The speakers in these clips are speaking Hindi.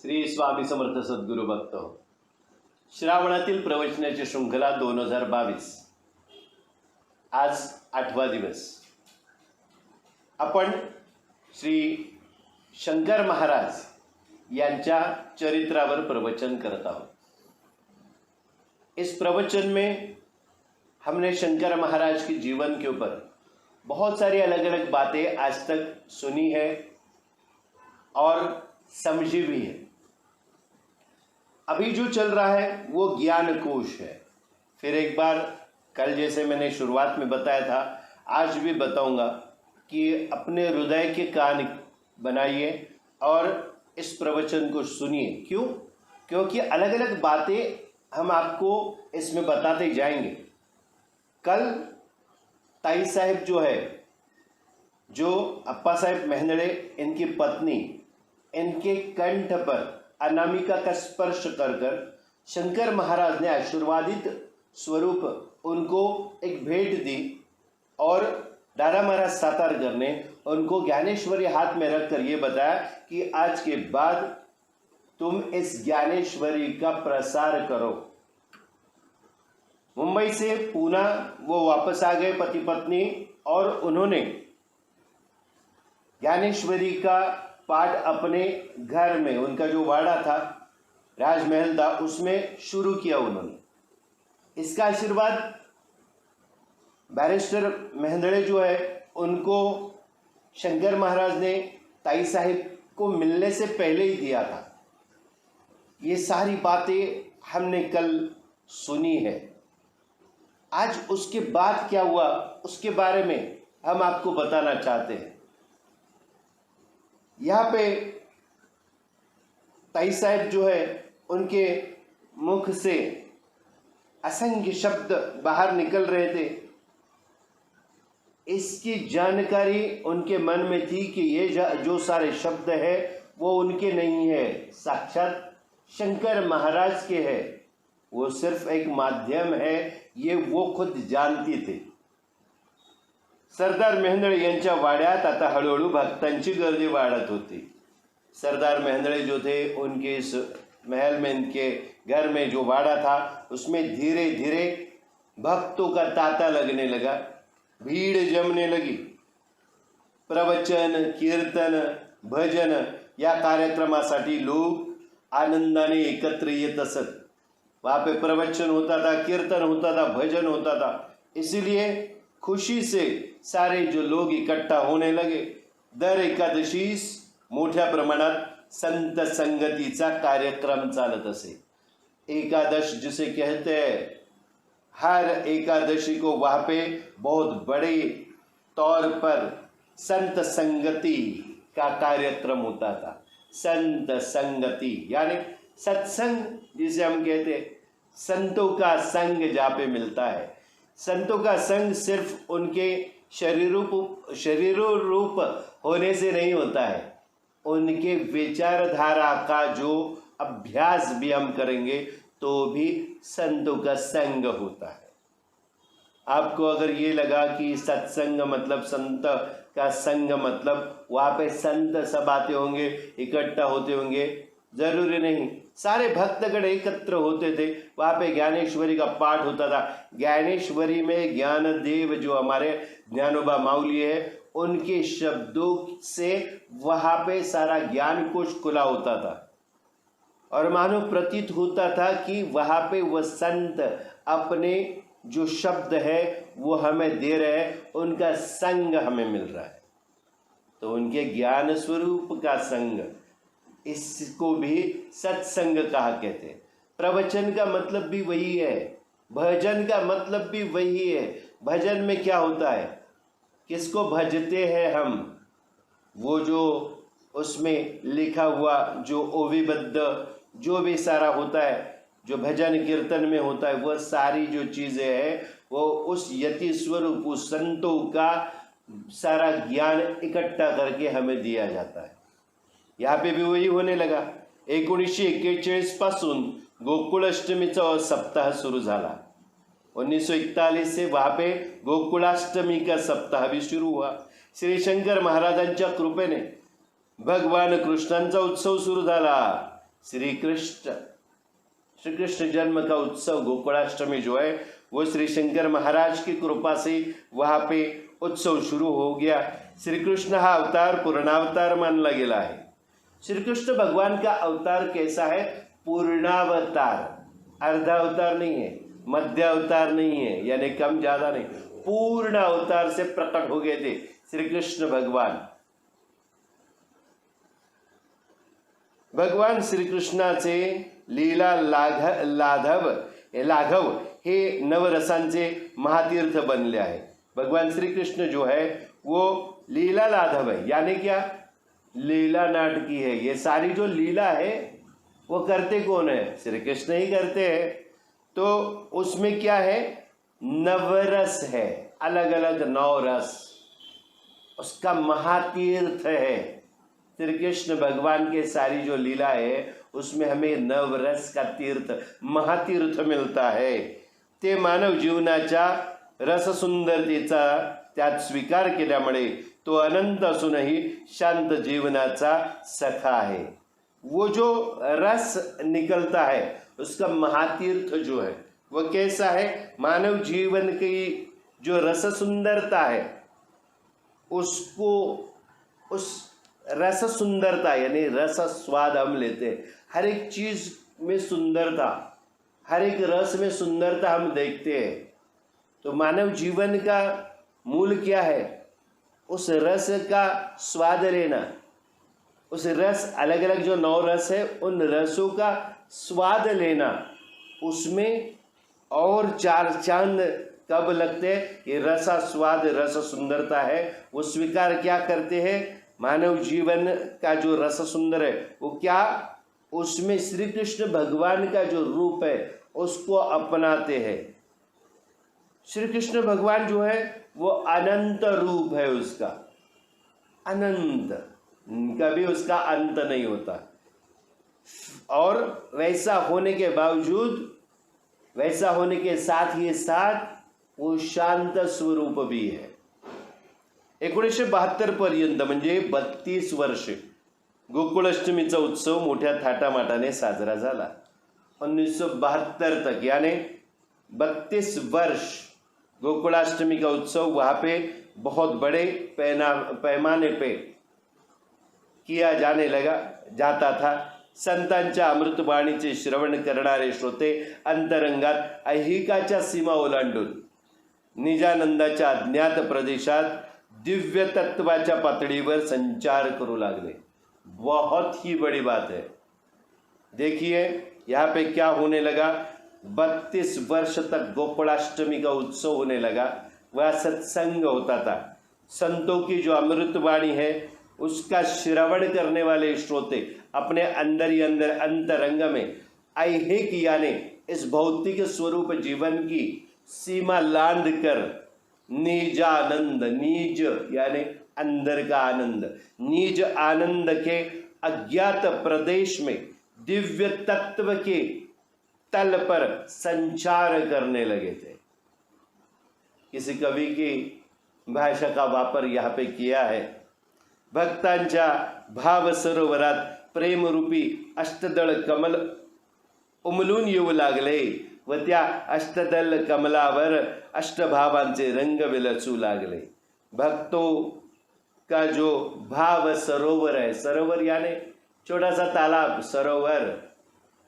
श्री स्वामी समर्थ सद्गुरु भक्त श्रावणातील प्रवचनाची शृंखला 2022 आज 8वा दिवस. आपण श्री शंकर महाराज यांच्या चरित्रावर प्रवचन करत आहोत. इस प्रवचन में हमने शंकर महाराज के जीवन के ऊपर बहुत सारी अलग अलग बातें आज तक सुनी है और समझी भी है. अभी जो चल रहा है वो ज्ञान कोश है. फिर एक बार कल जैसे मैंने शुरुआत में बताया था, आज भी बताऊंगा कि अपने हृदय के कान बनाइए और इस प्रवचन को सुनिए. क्यों? क्योंकि अलग अलग बातें हम आपको इसमें बताते जाएंगे. कल ताई साहब जो है, जो अप्पा साहब मेहंदड़े, इनकी पत्नी, इनके कंठ पर अनामिका का स्पर्श कर कर शंकर महाराज ने आशीर्वादित स्वरूप उनको एक भेंट दी और दादा महाराज सातारकर ने उनको ज्ञानेश्वरी हाथ में रखकर ये बताया कि आज के बाद तुम इस ज्ञानेश्वरी का प्रसार करो. मुंबई से पूना वो वापस आ गए पति पत्नी और उन्होंने ज्ञानेश्वरी का पाठ अपने घर में, उनका जो वाड़ा था, राजमहल था, उसमें शुरू किया उन्होंने. इसका आशीर्वाद बैरिस्टर मेहंदड़े जो है उनको शंकर महाराज ने ताई साहिब को मिलने से पहले ही दिया था. ये सारी बातें हमने कल सुनी है. आज उसके बाद क्या हुआ उसके बारे में हम आपको बताना चाहते हैं. यहाँ पे ताई साहब जो है उनके मुख से असंख्य शब्द बाहर निकल रहे थे. इसकी जानकारी उनके मन में थी कि ये जो सारे शब्द है वो उनके नहीं है, साक्षात शंकर महाराज के है. वो सिर्फ एक माध्यम है, ये वो खुद जानती थे. सरदार मेहंदळे यांच्या वाड्यात आता हळूहळू भक्तांची गर्दी वाढत होती. सरदार मेहंदळे जो थे उनके इस महल में, इनके घर में जो वाड़ा था, उसमें धीरे धीरे भक्तों का तांता लगने लगा, भीड़ जमने लगी. प्रवचन, कीर्तन, भजन या कार्यक्रमासाठी लोग आनंदाने एकत्र येत असत. वहाँ पे प्रवचन होता था, कीर्तन होता था, भजन होता था. इसीलिए खुशी से सारे जो लोग इकट्ठा होने लगे. दर एकादशीस मोठ्या प्रमाणात संत संगतीचा कार्यक्रम चालत असे. एकादश जिसे कहते हैं, हर एकादशी को वहाँ पे बहुत बड़े तौर पर संत संगति का कार्यक्रम होता था. संत संगति यानी सत्संग जिसे हम कहते हैं, संतों का संग जहाँ पे मिलता है. संतों का संग सिर्फ उनके शरीरों रूप होने से नहीं होता है, उनके विचारधारा का जो अभ्यास भी हम करेंगे तो भी संतों का संग होता है. आपको अगर ये लगा कि सत्संग मतलब संत का संग मतलब वहाँ पे संत सब आते होंगे, इकट्ठा होते होंगे, जरूरी नहीं. सारे भक्तगण एकत्र होते थे. वहाँ पे ज्ञानेश्वरी का पाठ होता था. ज्ञानेश्वरी में ज्ञानदेव जो हमारे ज्ञानोबा माउली है, उनके शब्दों से वहाँ पे सारा ज्ञान कोश खुला होता था और मानो प्रतीत होता था कि वहाँ पे वह संत अपने जो शब्द है वो हमें दे रहे हैं, उनका संग हमें मिल रहा है. तो उनके ज्ञान स्वरूप का संग, इसको भी सत्संग कहा कहते हैं. प्रवचन का मतलब भी वही है, भजन का मतलब भी वही है. भजन में क्या होता है, किसको भजते हैं हम, वो जो उसमें लिखा हुआ जो ओविबद्ध जो भी सारा होता है, जो भजन कीर्तन में होता है, वह सारी जो चीज़ें हैं वो उस यति स्वरूप, उस संतों का सारा ज्ञान इकट्ठा करके हमें दिया जाता है. यहाँ पे भी वही होने लगा. 1941 पासून गोकुळाष्टमीचा सप्ताह सुरू झाला. 1941 से वहाँ पे गोकुळाष्टमी का सप्ताह भी शुरू हुआ. श्री शंकर महाराजांच्या कृपेने भगवान कृष्णांचा उत्सव सुरू झाला. श्री कृष्ण जन्म का उत्सव गोकुलाष्टमी जो है वो श्री शंकर महाराज की कृपा से वहाँ पे उत्सव शुरू हो गया। श्री कृष्ण हा अवतार पूर्णावतार मानला गेला आहे। श्री कृष्ण भगवान का अवतार कैसा है? पूर्णावतार, अर्धा अवतार नहीं है, मध्य अवतार नहीं है, यानी कम ज्यादा नहीं, पूर्ण अवतार से प्रकट हो गए थे श्री कृष्ण भगवान। भगवान श्री कृष्णाचे लीला लाघव हे नवरसांचे महातीर्थ बनले आहे। भगवान श्री कृष्ण जो है वो लीला लाघव है, यानी क्या? लीला नाटकी है। ये सारी जो लीला है वो करते कौन है? श्री कृष्ण ही करते हैं। तो उसमें क्या है? नवरस है, अलग अलग 9 रस, उसका महातीर्थ है। श्री कृष्ण भगवान के सारी जो लीला है उसमें हमें नवरस का तीर्थ, महातीर्थ मिळता है। ते मानव जीवनाच्या रससुंदरतेचा त्यात स्वीकार केल्यामुळे तो अनंत असूनही शांत जीवनाचा सखा है। वो जो रस निकलता है उसका महातीर्थ जो है वो कैसा है? मानव जीवन की जो रस सुंदरता है उसको, उस रस सुंदरता यानी रस स्वाद हम लेते हैं, हर एक चीज में सुंदरता, हर एक रस में सुंदरता हम देखते हैं। तो मानव जीवन का मूल क्या है? उस रस का स्वाद लेना, उस रस, अलग अलग जो 9 रस है उन रसों का स्वाद लेना, उसमें और 4 चांद कब लगते हैं? ये रसा स्वाद, रस सुंदरता है वो स्वीकार क्या करते हैं? मानव जीवन का जो रस सुंदर है वो क्या? उसमें श्री कृष्ण भगवान का जो रूप है उसको अपनाते हैं। श्री कृष्ण भगवान जो है वो अनंत रूप है, उसका अनंत, कभी उसका अंत नहीं होता। और वैसा होने के बावजूद, वैसा होने के साथ ही साथ वो शांत स्वरूप भी है। 1972 पर्यंत म्हणजे 32 वर्ष गोकुळाष्टमीचा उत्सव मोठ्या थाटामाटाने साजरा झाला। 1972 तक यानी 32 वर्ष गोकुळाष्टमी का उत्सव वहाँ पे बहुत बड़े पैमाने पे किया जाने लगा जाता था। संतांच्या अमृतवाणीचे श्रवण करणारे श्रोते अंतरंगात ऐहिकाच्या सीमा ओलांडून निजानंदाच्या अज्ञात प्रदेशात दिव्य तत्वाच्या पातळीवर संचार करू लागले। बहुत ही बड़ी बात है। देखिए यहाँ पे क्या होने लगा, 32 वर्ष तक गोकुलाष्टमी का उत्सव होने लगा। वह सत्संग होता था, संतों की जो अमृतवाणी है उसका श्रवण करने वाले श्रोते अपने अंदर ही अंदर अंतरंग में ऐहिक यानी इस भौतिक स्वरूप जीवन की सीमा लांद कर निजानंद, नीज यानी अंदर का आनंद, नीज आनंद के अज्ञात प्रदेश में दिव्य तत्व के तल पर संचार करने लगे थे। किसी कवि की भाषा का वापर यहाँ पे किया है। भक्तांच्या भाव सरोवरात प्रेम रूपी अष्टदळ कमल उमलून येऊ लागले व त्या अष्टदल कमलावर अष्टभावांचे रंग विलसू लागले। भक्तों का जो भाव सरोवर है, सरोवर यानी छोटा सा तालाब, सरोवर,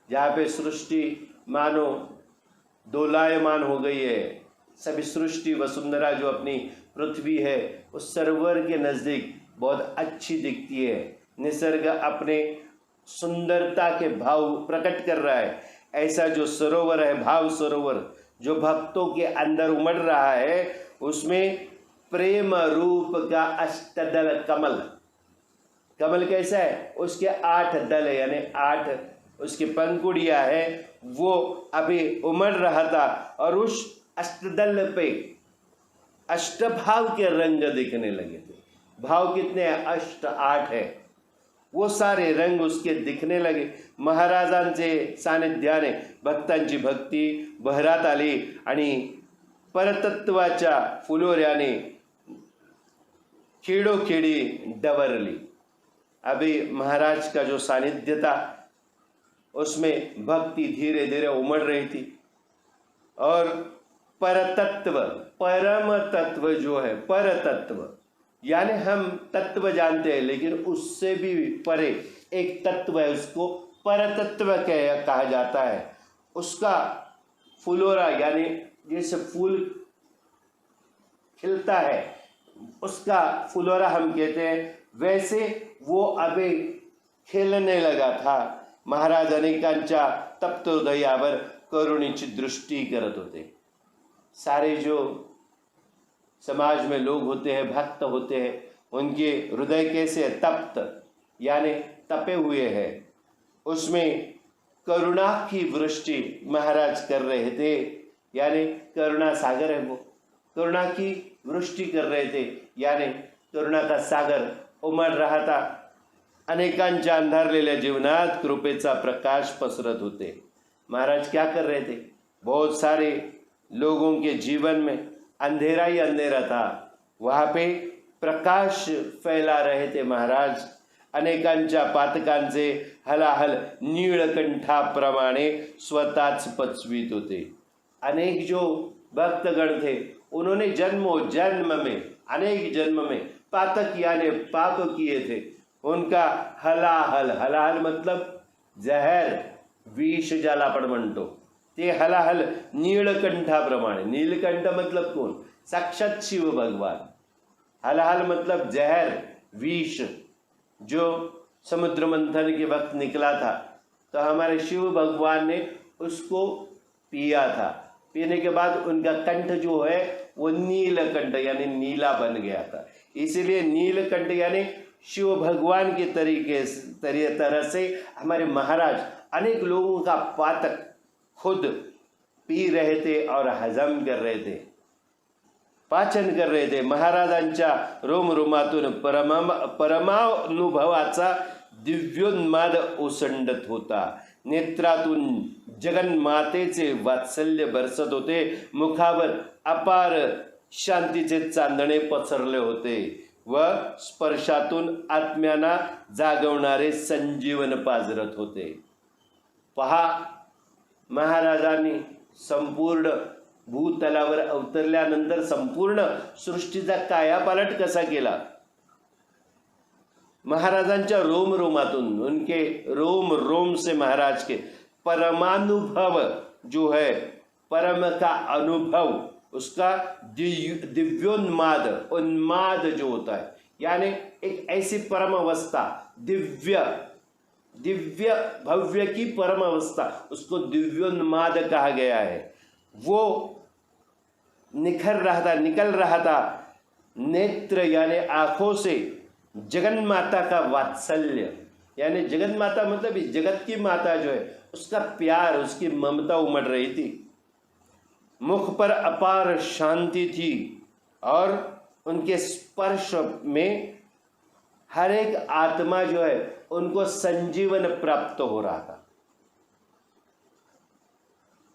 जहाँ पे सृष्टि मानो दोलायमान हो गई है। सभी सृष्टि वसुंधरा जो अपनी पृथ्वी है उस सरोवर के नज़दीक बहुत अच्छी दिखती है। निसर्ग अपने सुंदरता के भाव प्रकट कर रहा है। ऐसा जो सरोवर है, भाव सरोवर, जो भक्तों के अंदर उमड़ रहा है, उसमें प्रेम रूप का अष्टदल कमल, कमल कैसा है? उसके 8 दल यानी 8 उसकी पंखुड़ियां है, वो अभी उमड़ रहा था और उस अष्टदल पे अष्टभाव के रंग दिखने लगे थे। भाव कितने हैं? 8 है। वो सारे रंग उसके दिखने लगे। महाराजांचे सानिध्याने भक्तांची भक्ती बहरात आली आणि परतत्वाच्या फुलोऱ्याने खेडोखेडी डवरली। अभी महाराज का जो सानिध्य था उसमें भक्ति धीरे धीरे उमड़ रही थी। और परतत्व, परम तत्व जो है, परतत्व यानी हम तत्व जानते हैं लेकिन उससे भी परे एक तत्व है, उसको परतत्व कहा जाता है। उसका फुलोरा यानी जैसे फूल खिलता है उसका फुलोरा हम कहते हैं, वैसे वो अभी खिलने लगा था। महाराज अनेकांच्या तप्त हृदयावर करुणेची दृष्टी करत होते। सारे जो समाज में लोग होते हैं, भक्त होते हैं, उनके हृदय कैसे तप्त यानी तपे हुए हैं, उसमें करुणा की वृष्टि महाराज कर रहे थे। यानी करुणा सागर है, वो करुणा की वृष्टि कर रहे थे, यानी करुणा का सागर उमड़ रहा था। अनेकांच्या अंधारलेल्या जीवनात कृपेचा प्रकाश पसरत होते। महाराज क्या कर रहे थे? बहुत सारे लोगों के जीवन में अंधेरा ही अंधेरा था, वहाँ पे प्रकाश फैला रहे थे महाराज। अनेकांच्या पातकांचे हलाहल नीळकंठाप्रमाणे स्वतःच पचवीत होते। अनेक जो भक्तगण थे उन्होंने जन्म में अनेक जन्म में पातक यानी पाप किए थे, उनका हलाहल, हलाहल मतलब जहर, विष ज्याला आपण म्हणतो ते हलाहल नीलकंठाप्रमाणे, नीलकंठ मतलब कौन? साक्षात शिव भगवान। हलाहल मतलब जहर, विष जो समुद्र मंथन के वक्त निकला था, तो हमारे शिव भगवान ने उसको पिया था। पीने के बाद उनका कंठ जो है वो नीलकंठ यानी नीला बन गया था। इसीलिए नीलकंठ यानी शिव भगवान के तरह से हमारे महाराज अनेक लोगों का पातक खुद पी रहे थे और हजम कर रहे थे, पाचन कर रहे थे। महाराजांच्या रोमरोमातून परमानुभवाचा दिव्योन्माद ओसंडत होता। नेत्रातून जगन्मातेचे वात्सल्य बरसत होते। मुखावर अपार शांतीचे चांदणे पसरले होते व स्पर्शातून आत्म्यांना जागवणारे संजीवन पाजरत होते। पहा, महाराजांनी संपूर्ण भूतलावर अवतरल्यानंतर संपूर्ण सृष्टीचा कायापालट कसा केला। महाराजांच्या रोम रोमातून, उनके रोम रोम से महाराज के परमानुभव जो है, परम का अनुभव, उसका दिव्योन्माद, उन्माद जो होता है यानी एक ऐसी परम अवस्था, दिव्य दिव्य भव्य की परम अवस्था, उसको दिव्योन्माद कहा गया है। वो निखर रहा था, निकल रहा था नेत्र यानी आंखों से जगन माता का वात्सल्य, यानी जगन माता मतलब जगत की माता जो है उसका प्यार, उसकी ममता उमड़ रही थी। मुख पर अपार शांति थी और उनके स्पर्श में हर एक आत्मा जो है उनको संजीवन प्राप्त हो रहा था।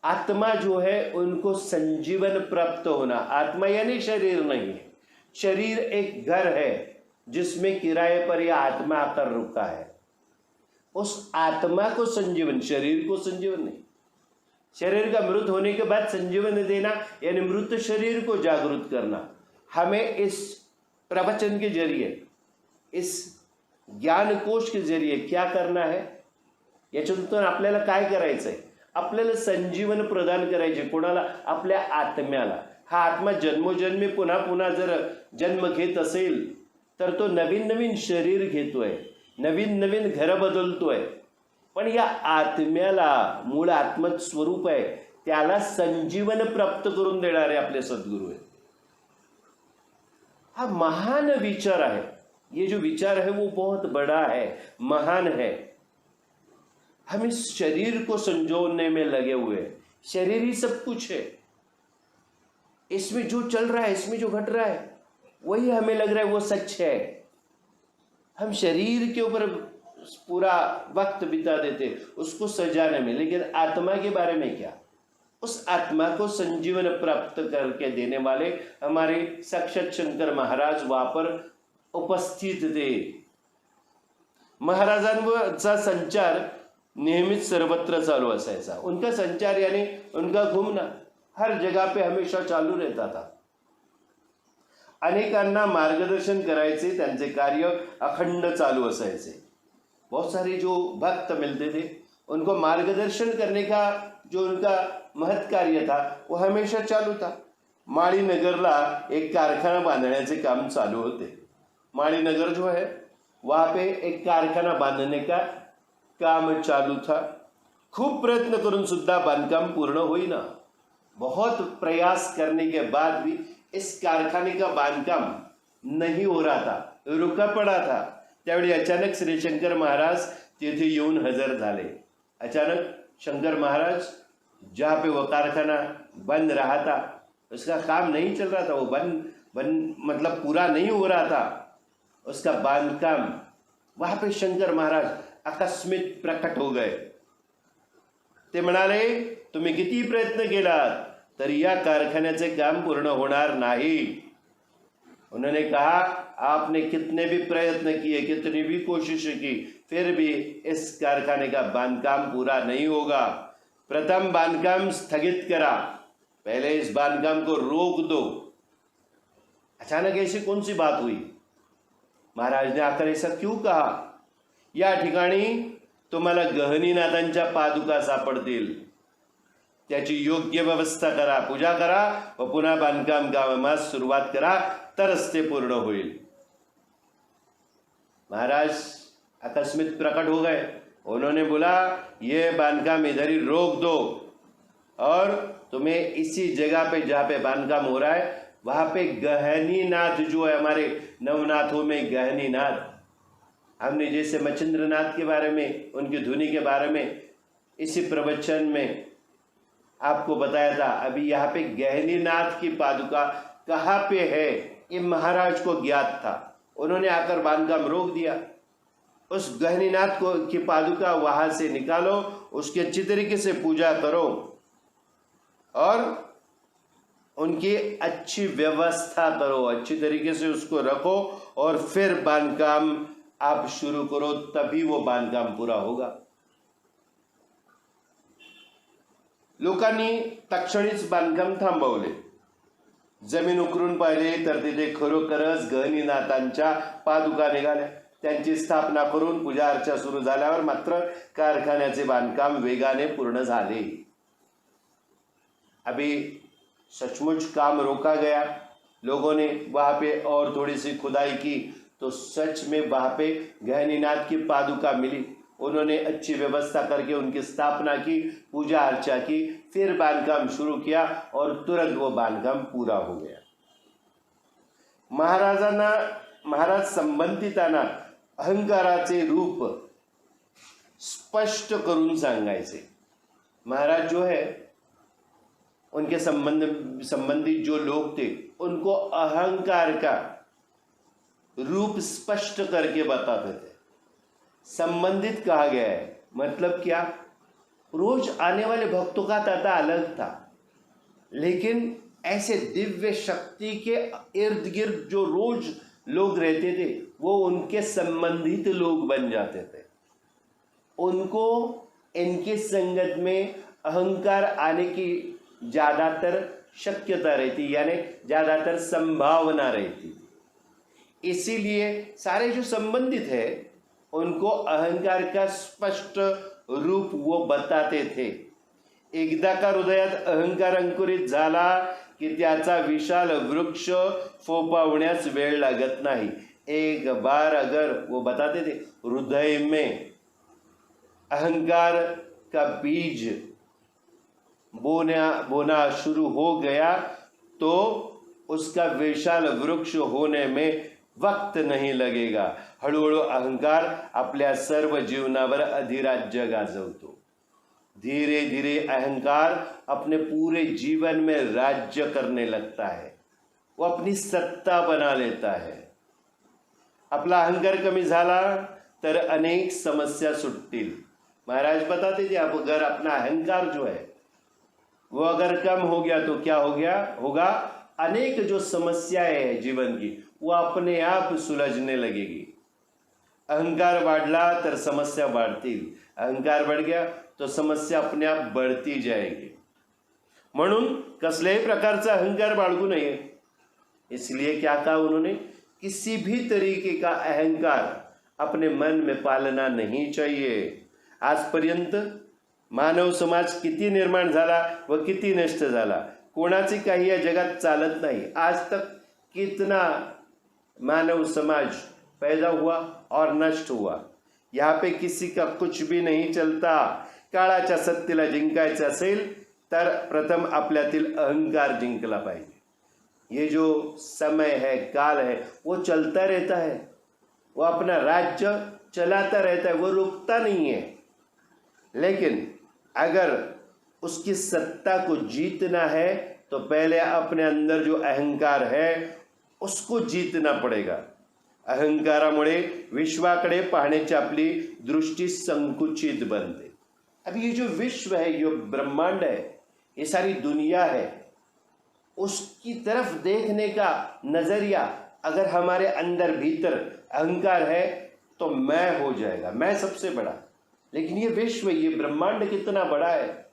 आत्मा जो है उनको संजीवन प्राप्त होना, आत्मा यानी शरीर नहीं है, शरीर एक घर है जिसमें किराए पर यह आत्मा आकर रुका है। उस आत्मा को संजीवन, शरीर को संजीवन नहीं। शरीर का मृत होने के बाद संजीवन देना यानी मृत शरीर को जागृत करना। हमें इस प्रवचन के जरिए, इस ज्ञान कोश के जरिए क्या करना है, याच्यातून आपल्याला काय करायचंय? आपल्याला संजीवन प्रदान करायचे। कोणाला? आपल्या आत्म्याला। हा आत्मा जन्मोजन्मी पुन्हा पुन्हा जर जन्म घेत असेल तर तो नवीन नवीन शरीर घेतोय, नवीन नवीन घर बदलतोय, पण या आत्म्याला, मूळ आत्मत स्वरूप आहे, त्याला संजीवन प्राप्त करून देणारे आपले सद्गुरु आहेत। हा महान विचार है। ये जो विचार है वो बहुत बड़ा है, महान है। हम इस शरीर को संजोने में लगे हुए हैं। शरीर ही सब कुछ है। इसमें जो चल रहा है, इसमें जो घट रहा है, वही हमें लग रहा है वो सच है। हम शरीर के ऊपर पूरा वक्त बिता देते उसको सजाने में, लेकिन आत्मा के बारे में क्या? उस आत्मा को संजीवन प्राप्त करके देने वाले हमारे साक्षात शंकर महाराज वहां पर उपस्थित थे। महाराजांचा संचार नेहमीच सर्वत्र चालू असायचा. उनका संचार यानी उनका घूमना हर जगह पे हमेशा चालू रहता था. अनेकांना मार्गदर्शन करायचे, त्यांचे कार्य अखंड चालू असायचे. बहुत सारे जो भक्त मिलते थे उनको मार्गदर्शन करने का जो उनका महत् कार्य था वो हमेशा चालू था. माळीनगरला एक कारखाना बांधण्याचे काम चालू होते. माळीनगर जो है वहाँ पे एक कारखाना बांधने का काम चालू था. खूब प्रयत्न करून सुद्धा बांधकाम पूर्ण होईना. बहुत प्रयास करने के बाद भी इस कारखाने का बांधकाम नहीं हो रहा था, रुका पड़ा था. त्यावेळी अचानक श्री शंकर महाराज तिथे येऊन हजर झाले. अचानक शंकर महाराज जहाँ पे वो कारखाना बंद रहा था, उसका काम नहीं चल रहा था, वो बंद मतलब पूरा नहीं हो रहा था उसका बांधकाम, वहाँ पे शंकर महाराज अकस्मित प्रकट हो गए. ते म्हणाले, तुम्ही किती प्रयत्न केलात तरी या कारखान्याचे काम पूर्ण होणार नाही. उन्होंने कहा, आपने कितने भी प्रयत्न किए, कितनी भी कोशिश की, फिर भी इस कारखाने का बांधकाम पूरा नहीं होगा. प्रथम बांधकाम स्थगित करा, पहले इस बांधकाम को रोक दो. अचानक ऐसी कौन सी बात हुई? महाराज ने आकर ऐसा क्यों कहा? या ठिकाणी तुम्हाला गहनीनाथांच्या पादुका सापडतील, त्याची योग्य व्यवस्था करा, पूजा करा व पुन्हा बांधकाम कामास सुरुवात करा, तरच ते पूर्ण होईल. महाराज आकस्मिक प्रकट हो गए. उन्होंने बोला, ये बांधकाम इधर ही रोक दो और तुम्हें इसी जगह पे जहाँ पे बांधकाम हो रहा है वहाँ पे गहनीनाथ जो है, हमारे नवनाथों में गहनीनाथ, हमने जैसे मच्छिंद्रनाथ के बारे में, उनकी धुनी के बारे में इसी प्रवचन में आपको बताया था. अभी यहाँ पे गहनीनाथ की पादुका कहाँ पे है ये महाराज को ज्ञात था. उन्होंने आकर बांधकाम रोक दिया. उस गहनीनाथ को की पादुका वहाँ से निकालो, उसकी अच्छी तरीके से पूजा करो और उनकी अच्छी व्यवस्था करो, अच्छी तरीके से उसको रखो और फिर बांधकाम आप शुरू करो, तभी वो बांधकाम पूरा होगा. लोकांनी तक्षणीच बांधकाम थांबवले. जमीन उकरून पाहिले तर तिथे खरोखरच गहनीनाथांच्या पादुका निघाल्या. त्यांची स्थापना करून पूजा अर्चा सुरू झाल्यावर मात्र कारखान्याचे बांधकाम वेगाने पूर्ण झाले. अभी सचमुच काम रोका गया. लोगों ने वहाँ पे और थोड़ी सी खुदाई की तो सच में वहाँ पे गहनीनाथ की पादुका मिली. उन्होंने अच्छी व्यवस्था करके उनकी स्थापना की, पूजा अर्चा की, फिर बांधकाम शुरू किया और तुरंत वो बांधकाम पूरा हो गया. महाराज संबंधितांना अहंकाराचे रूप स्पष्ट करून सांगायचे. महाराज जो है उनके संबंधित जो लोग थे उनको अहंकार का रूप स्पष्ट करके बताते थे. संबंधित कहा गया है मतलब क्या? रोज आने वाले भक्तों का तांता अलग था, लेकिन ऐसे दिव्य शक्ति के इर्द गिर्द जो रोज लोग रहते थे वो उनके संबंधित लोग बन जाते थे. उनको इनके संगत में अहंकार आने की ज़्यादातर शक्यता रहती, यानी ज़्यादातर संभावना रहती. इसीलिए सारे जो संबंधित है उनको अहंकार का स्पष्ट रूप वो बताते थे. एकदा का हृदयात अहंकार अंकुरित झाला की त्याचा विशाल वृक्ष फोपावण्यास वेळ लागत नाही. एक बार अगर वो बताते थे हृदय में अहंकार का बीज बोना शुरू हो गया तो उसका विशाल वृक्ष होने में वक्त नहीं लगेगा. हळूहळू अहंकार आपल्या सर्व जीवनावर अधिराज्य गाजवतो. धीरे धीरे अहंकार अपने पूरे जीवन में राज्य करने लगता है, वो अपनी सत्ता बना लेता है. आपला अहंकार कमी झाला तर अनेक समस्या सुटतील. महाराज बताते थे आप अगर अपना अहंकार जो है वो अगर कम हो गया तो क्या होगा? अनेक जो समस्याएं हैं जीवन की वो अपने आप सुलझने लगेगी. अहंकार वाढला तर समस्या वाढतील, अहंकार बढ़ गया तो समस्या अपने आप बढ़ती जाएगी. म्हणून कसल्याही प्रकारचा अहंकार बाळगू नये. इसलिए क्या कहा उन्होंने, किसी भी तरीके का अहंकार अपने मन में पालना नहीं चाहिए. आजपर्यंत मानव समाज किती निर्माण झाला व किती नष्ट झाला, कोणाचे काही या जगात चालत नाही. आज तक कितना मानव समाज पैदा हुआ और नष्ट हुआ, यहाँ पे किसी का कुछ भी नहीं चलता. काळाच्या सत्तेला जिंकायचं असेल तर प्रथम आपल्यातील अहंकार जिंकला पाहिजे. ये जो समय है, काल है, वो चलता रहता है, वो अपना राज्य चलाता रहता है, वो रुकता नहीं है. लेकिन अगर उसकी सत्ता को जीतना है तो पहले अपने अंदर जो अहंकार है उसको जीतना पड़ेगा. अहंकारामुळे विश्वाकडे पाहण्याची आपली दृष्टी संकुचित बनते. अब ये जो विश्व है, ये ब्रह्मांड है, ये सारी दुनिया है, उसकी तरफ देखने का नजरिया अगर हमारे अंदर भीतर अहंकार है तो मैं हो जाएगा, मैं सबसे बड़ा. लेकिन ये विश्व, ये ब्रह्मांड कितना बड़ा है,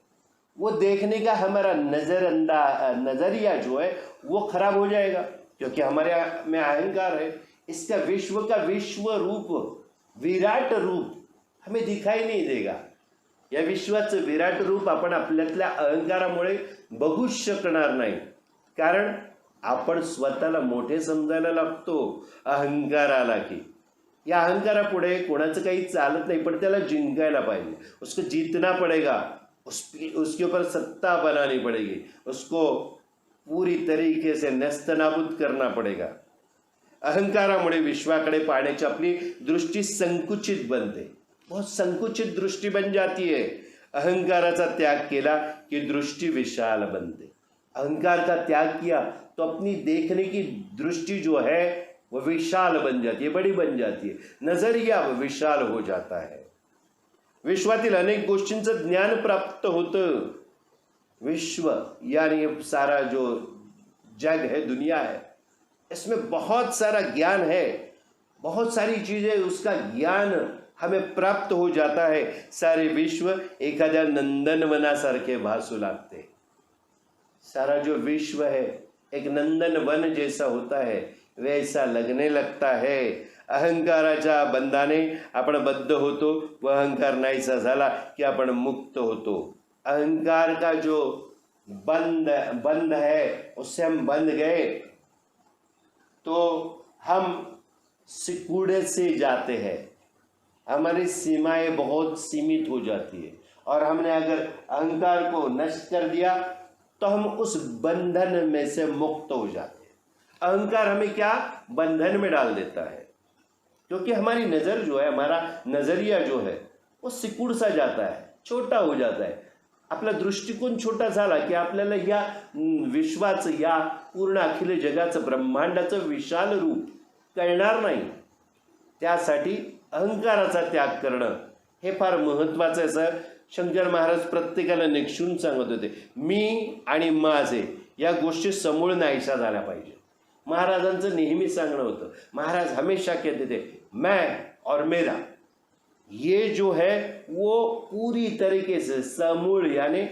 वो देखने का हमारा नजरिया जो है वो खराब हो जाएगा, क्योंकि हमारे में अहंकार है. इसका विश्व का विश्व रूप, विराट रूप हमें दिखाई नहीं देगा. या विश्वाचं विराट रूप आपण आपल्यातल्या अहंकारामुळे बघूच शकणार नाही. कारण आपण स्वतःला मोठे समजायला लागतो अहंकाराला की या अहंकारापुढे कोणाचं काही चालत नाही, पण त्याला जिंकायला पाहिजे. उसको जीतना पड़ेगा, उसके ऊपर सत्ता बनानी पड़ेगी, उसको पूरी तरीके से नस्तनाबूद करना पड़ेगा. अहंकारामुळे विश्वाकडे पाहण्याची आपली दृष्टी संकुचित बनते, बहुत संकुचित दृष्टी बन जाती है. अहंकाराचा त्याग केला कि दृष्टि विशाल बनते. अहंकार का त्याग किया तो अपनी देखने की दृष्टि जो है वो विशाल बन जाती है, बड़ी बन जाती है, नजरिया विशाल हो जाता है. विश्वातील अनेक गोष्टींचं ज्ञान प्राप्त होतं. विश्व यानी सारा जो जग है, दुनिया है, इसमें बहुत सारा ज्ञान है, बहुत सारी चीजें, उसका ज्ञान हमें प्राप्त हो जाता है. सारे विश्व एखाद्या नंदनवनासारखे भासू लागते. सारा जो विश्व है एक नंदन वन जैसा होता है, वैसा लगने लगता है. अहंकाराच्या बंधाने आपण बद्ध होतो व अहंकार नाहीसा झाला की आपण मुक्त होतो. अहंकार का जो बंध है उससे हम बंध गए तो हम सिकुड़े से जाते हैं, हमारी सीमाएं बहुत सीमित हो जाती है. और हमने अगर अहंकार को नष्ट कर दिया तो हम उस बंधन में से मुक्त हो जाते हैं. अहंकार हमें क्या बंधन में डाल देता है, क्योंकि हमारी नज़र जो है, हमारा नज़रिया जो है वो सिकुड़ सा जाता है, छोटा हो जाता है. आपला दृष्टिकोन छोटा झाला की आपल्याला या विश्वाचं, या पूर्ण अखिल जगाचं, ब्रह्मांडाचं विशाल रूप कळणार नाही. त्यासाठी अहंकाराचा त्याग करणं हे फार महत्त्वाचं आहे. सर शंकर महाराज प्रत्येकाला निक्षून सांगत होते, मी आणि माझे या गोष्टी समूळ नाहीशा झाल्या पाहिजे. महाराजांचं नेहमी सांगणं होतं. महाराज हमेशा कहते थे मैं और मेरा, ये जो है वो पूरी तरीके से समूल यानी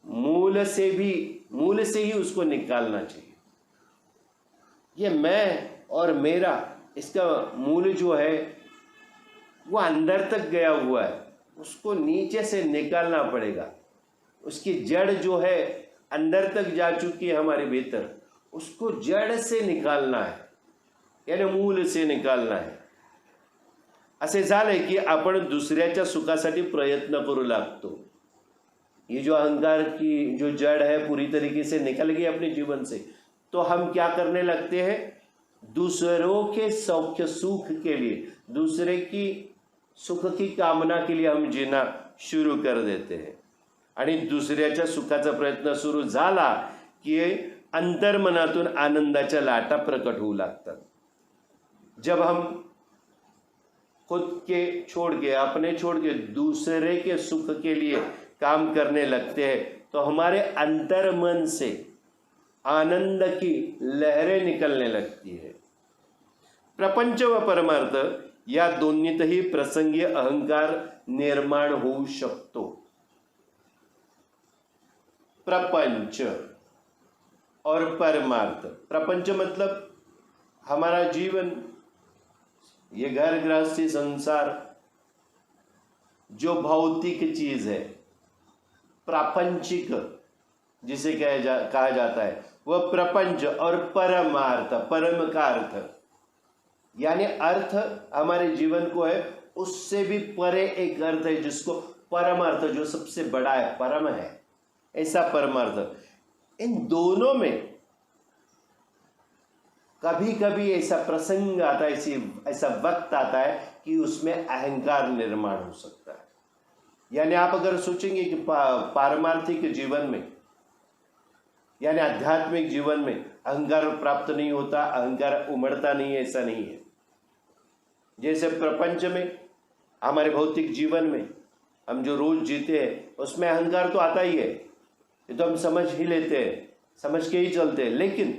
मूल से ही उसको निकालना चाहिए. ये मैं और मेरा, इसका मूल जो है वो अंदर तक गया हुआ है, उसको नीचे से निकालना पड़ेगा. उसकी जड़ जो है अंदर तक जा चुकी है हमारे भीतर, उसको जड़ से निकालना है, यानी मूल से निकालना है. असे झाले की आपण दुसऱ्याच्या सुखासाठी प्रयत्न करू लागतो. ये जो अहंकार की जो जड़ है पूरी तरीके से निकल गई अपने जीवन से, तो हम क्या करने लगते हैं, दूसरों के सौख्य सुख के लिए, दूसरे की सुख की कामना के लिए हम जीना शुरू कर देते हैं. आणि दुसऱ्याच्या सुखाचा प्रयत्न सुरू झाला की अंतर्मनातून आनंदाच्या लाटा प्रकट होऊ लागतात. जब हम खुद के छोड़ के, अपने छोड़ के दूसरे के सुख के लिए काम करने लगते हैं तो हमारे अंतर्मन से आनंद की लहरें निकलने लगती है. प्रपंच व परमार्थ या दोन्हीतही प्रसंगी अहंकार निर्माण होऊ शकतो. प्रपंच और परमार्थ. प्रपंच मतलब हमारा जीवन, ये घर गृहस्थी संसार जो भौतिक चीज है, प्रापंचिक जिसे कहा जाता है वह प्रपंच. और परमार्थ, परम का अर्थ यानी अर्थ हमारे जीवन को है, उससे भी परे एक अर्थ है जिसको परमार्थ, जो सबसे बड़ा है, परम है, ऐसा परमार्थ. इन दोनों में कभी कभी ऐसा प्रसंग आता है, ऐसा वक्त आता है कि उसमें अहंकार निर्माण हो सकता है. यानी आप अगर सोचेंगे कि पारमार्थिक जीवन में यानी आध्यात्मिक जीवन में अहंकार प्राप्त नहीं होता, अहंकार उमड़ता नहीं है, ऐसा नहीं है. जैसे प्रपंच में, हमारे भौतिक जीवन में हम जो रोज जीते हैं उसमें अहंकार तो आता ही है, ये तो हम समझ ही लेते हैं, समझ के ही चलते हैं. लेकिन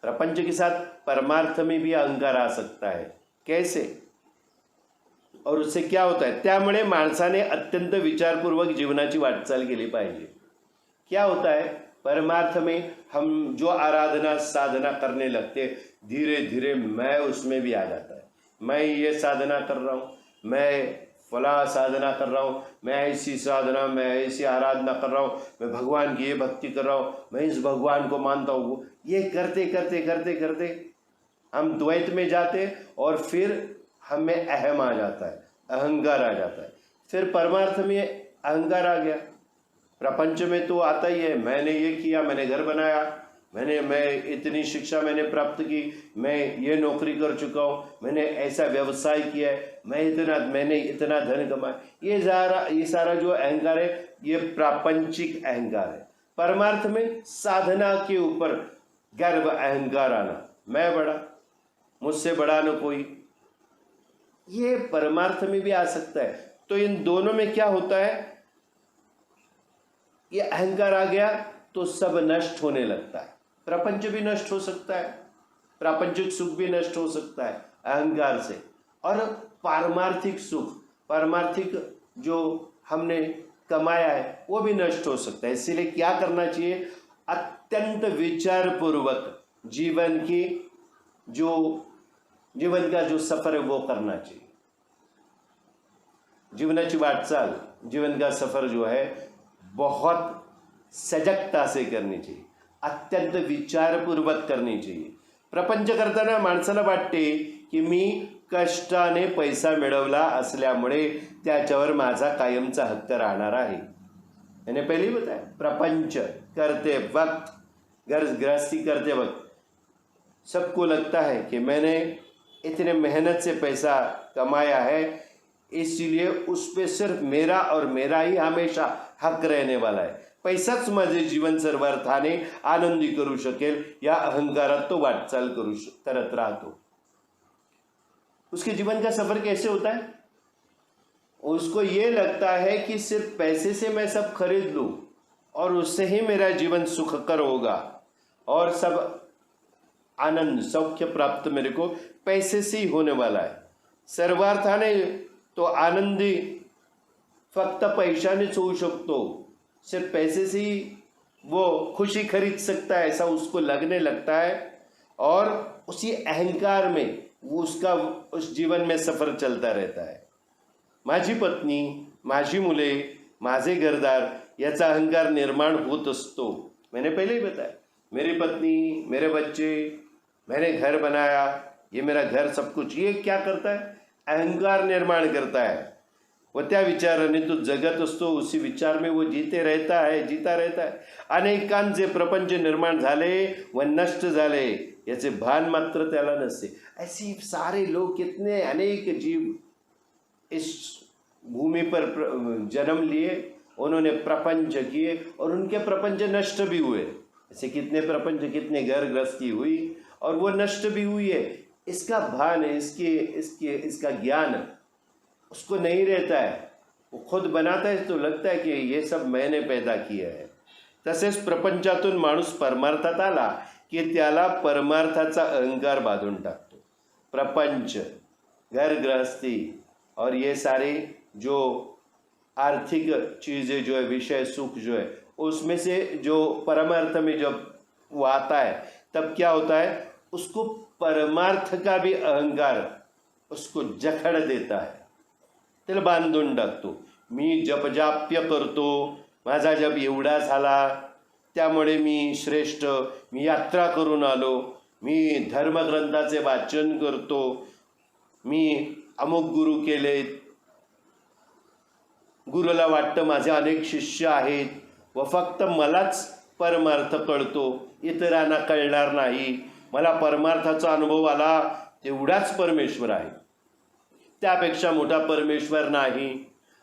प्रपंच के साथ परमार्थ में भी अहंकार आ सकता है. कैसे और उससे क्या होता है? त्यामुळे माणसाने अत्यंत विचारपूर्वक जीवनाची वाटचाल केली पाहिजे. क्या होता है, परमार्थ में हम जो आराधना साधना करने लगते, धीरे धीरे मैं उसमें भी आ जाता है. मैं ये साधना कर रहा हूँ, मैं फला साधना कर रहा हूँ, मैं ऐसी साधना, मैं ऐसी आराधना कर रहा हूँ, मैं भगवान की ये भक्ति कर रहा हूँ, मैं इस भगवान को मानता हूँ. ये करते करते करते करते हम द्वैत में जाते और फिर हमें अहम आ जाता है, अहंकार आ जाता है. फिर परमार्थ में अहंकार आ गया. प्रपंच में तो आता ही है, मैंने ये किया, मैंने घर बनाया, मैं इतनी शिक्षा मैंने प्राप्त की, मैं ये नौकरी कर चुका हूँ, मैंने ऐसा व्यवसाय किया है, मैंने इतना धन कमाया. ये सारा जो अहंकार है ये प्रापंचिक अहंकार है. परमार्थ में साधना के ऊपर गर्व अहंकार आना, मैं बड़ा, मुझसे बड़ा न कोई, ये परमार्थ में भी आ सकता है. तो इन दोनों में क्या होता है, ये अहंकार आ गया तो सब नष्ट होने लगता है. प्रपंच भी नष्ट हो सकता है, प्रापंचिक सुख भी नष्ट हो सकता है अहंकार से. और पारमार्थिक सुख, पारमार्थिक जो हमने कमाया है वो भी नष्ट हो सकता है. इसीलिए क्या करना चाहिए, अत्यंत विचारपूर्वक जीवन का जो सफर है वो करना चाहिए. जीवनाची वाटचाल, जीवन का सफर जो है बहुत सजगता से करनी चाहिए, अत्यंत विचारपूर्वक करनी चाहिए. प्रपंच करताना माणसाला वाटते की मी कष्टाने पैसा मिळवला असल्यामुळे त्याच्यावर माझा कायमचा हक्क राहणार आहे. मैंने पहले ही बताया, प्रपंच करते वक्त, गृहस्थी करते वक्त सबको लगता है कि मैंने इतने मेहनत से पैसा कमाया है, इसलिए उस पर सिर्फ मेरा और मेरा ही हमेशा हक रहने वाला है. पैसाच माझे जीवन सर्वार्थाने आनंदी करू शकेल या अहंकारात तो वाटचाल करत राहतो. उसके जीवन का सफर कैसे होता है, उसको ये लगता है कि सिर्फ पैसे से मैं सब खरीद लूं और उससे ही मेरा जीवन सुखकर होगा और सब आनंद सौख्य प्राप्त मेरे को पैसे से ही होने वाला है. सर्वार्थाने तो आनंदी फक्त पैशानेच होऊ शकतो, सिर्फ पैसे से ही वो खुशी खरीद सकता है, ऐसा उसको लगने लगता है. और उसी अहंकार में वो उसका उस जीवन में सफर चलता रहता है. माझी पत्नी, माझी मुले, माझे घरदार याचा अहंकार निर्माण होत असतो. मैंने पहले ही बताया, मेरी पत्नी, मेरे बच्चे, मैंने घर बनाया, ये मेरा घर सब कुछ, ये क्या करता है, अहंकार निर्माण करता है. व त्या विचाराने तो जगत असतो, उसी विचार में वो जीता रहता है. अनेकांचे प्रपंच निर्माण झाले व नष्ट झाले याचे भान मात्र त्याला नसते. ऐसे सारे लोग, कितने अनेक जीव इस भूमि पर जन्म लिए, उन्होंने प्रपंच किए और उनके प्रपंच नष्ट भी हुए. ऐसे कितने प्रपंच, कितने घर गृहस्थी हुई और वो नष्ट भी हुई है. इसका भान है, इसका ज्ञान उसको नहीं रहता है. वो खुद बनाता है तो लगता है कि ये सब मैंने पैदा किया है. तसेच प्रपंचातून माणूस परमार्थात आला की त्याला परमार्थाचा अहंकार बांधून टाकतो. प्रपंच घर गृहस्थी और ये सारी जो आर्थिक चीज़ें जो है, विषय सुख जो है, उसमें से जो परमार्थ में जब वो आता है तब क्या होता है, उसको परमार्थ का भी अहंकार उसको जखड़ देता आहे. त्याला बांधून टाकतो. मी जपजाप्य करतो, माझा जप एवढा झाला त्यामुळे मी श्रेष्ठ, मी यात्रा करून आलो, मी धर्मग्रंथाचे वाचन करतो, मी अमुक गुरु केलेत, गुरुला वाटतं माझे अनेक शिष्य आहेत व फक्त मलाच परमार्थ कळतो, इतरांना कळणार नाही, मला परमार्थाचा अनुभव आला तेवढाच परमेश्वर आहे, त्यापेक्षा मोठा परमेश्वर नाही,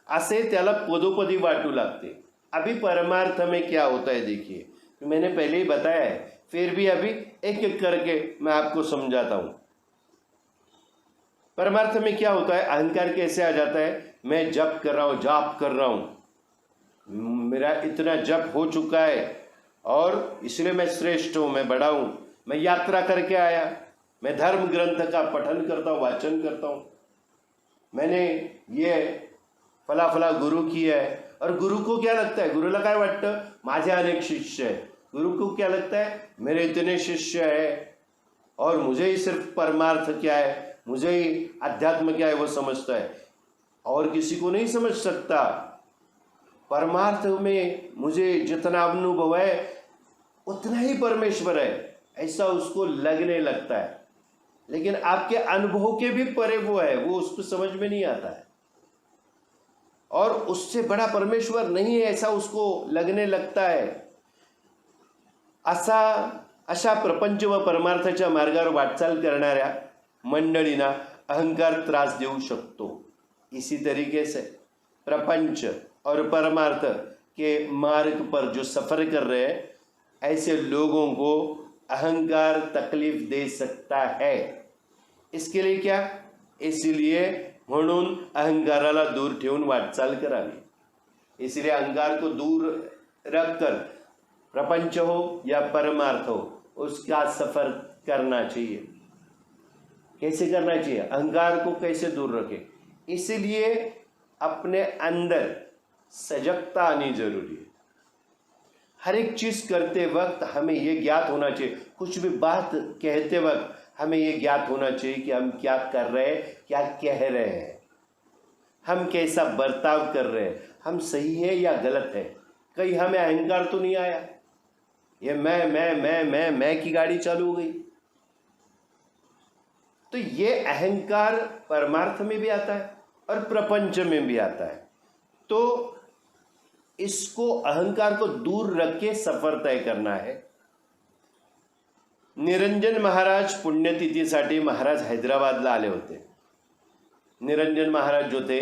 असे त्याला पदोपदी वाटू लागते. अभी परमार्थ में क्या होता है देखिए, मैंने पहले ही बताया है, फिर भी अभी एक एक करके मैं आपको समझाता हूँ. परमार्थ में क्या होता है, अहंकार कैसे आ जाता है, मैं जप कर रहा हूँ, जाप कर रहा हूँ, मेरा इतना जप हो चुका है और इसलिए मैं श्रेष्ठ हूँ, मैं बड़ा हूँ, मैं यात्रा करके आया, मैं धर्म ग्रंथ का पठन करता हूँ, वाचन करता हूँ, मैंने ये फला फला गुरु किया है. और गुरु को क्या लगता है, गुरुला काय वाटतं, माझे अनेक शिष्य है. गुरु को क्या लगता है, मेरे इतने शिष्य है और मुझे ही सिर्फ परमार्थ क्या है, मुझे ही अध्यात्म क्या है वो समझता है, और किसी को नहीं समझ सकता. परमार्थ में मुझे जितना अनुभव है उतना ही परमेश्वर है, ऐसा उसको लगने लगता है. लेकिन आपके अनुभव के भी परे वो है, वो उसको समझ में नहीं आता है और उससे बड़ा परमेश्वर नहीं है ऐसा उसको लगने लगता है. अशा प्रपंच व परमार्थाच्या मार्गावर वाटचाल करणाऱ्या मंडळींना अहंकार त्रास देऊ शकतो. इसी तरीके से प्रपंच और परमार्थ के मार्ग पर जो सफ़र कर रहे हैं ऐसे लोगों को अहंकार तकलीफ दे सकता है. इसके लिए क्या, इसलिए म्हणून अहंकाराला दूर ठेवून वाटचाल करावी. इसलिए अहंकार को दूर रखकर प्रपंच हो या परमार्थ हो उसका सफ़र करना चाहिए. कैसे करना चाहिए, अहंकार को कैसे दूर रखें, इसलिए अपने अंदर सजगता आनी जरूरी है. हर एक चीज़ करते वक्त हमें ये ज्ञात होना चाहिए, कुछ भी बात कहते वक्त हमें ये ज्ञात होना चाहिए कि हम क्या कर रहे हैं, क्या कह रहे हैं, हम कैसा बर्ताव कर रहे हैं, हम सही है या गलत है. कहीं हमें अहंकार तो नहीं आया, ये मैं की गाड़ी चालू हो गई. तो ये अहंकार परमार्थ में भी आता है और प्रपंच में भी आता है. तो इसको अहंकार को दूर रख के सफर तय करना है. निरंजन महाराज पुण्यतिथीसाठी महाराज हैदराबादला आले होते. निरंजन महाराज जो थे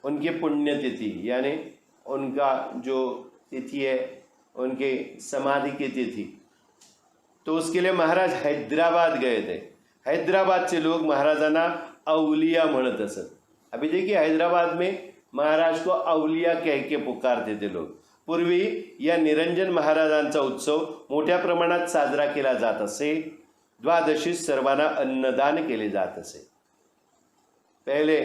उनकी पुण्यतिथि यानी उनका जो तिथि है उनके समाधि की तिथि, तो उसके लिए महाराज हैदराबाद गए थे. हैदराबाद से लोग महाराजांना अवलिया म्हणत असत. अभी देखिए हैदराबाद में महाराज को अवलिया कह के पुकारते थे लोग. पूर्वी या निरंजन महाराजांचा उत्सव मोठ्या प्रमाणात साजरा केला जात असे. द्वादशीत सर्वांना अन्नदान केले जात असे. पहले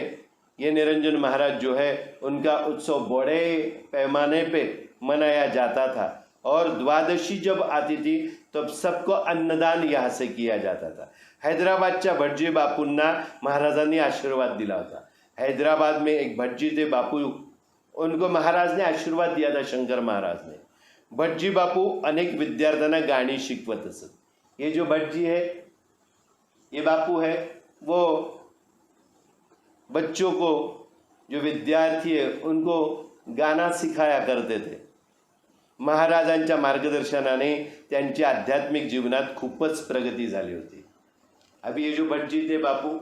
ये निरंजन महाराज जो है उनका उत्सव बड़े पैमाने पे मनाया जाता था और द्वादशी जब आती थी तब सबको अन्नदान यहाँ से किया जाता था. हैदराबादच्या भटजी बापूंना महाराजांनी आशीर्वाद दिला होता. हैदराबाद में एक भटजी थे बापू, उनको महाराज ने आशीर्वाद दिया था, शंकर महाराज ने. भटजी बापू अनेक विद्यार्थ्यांना गाणी शिकवत असत. ये जो भटजी है, ये बापू है, वो बच्चों को जो विद्यार्थी है उनको गाना सिखाया करते थे. महाराजांच्या मार्गदर्शनाने त्यांची आध्यात्मिक जीवनात खूपच प्रगती झाली होती. अभी ये जो भटजी थे बापू,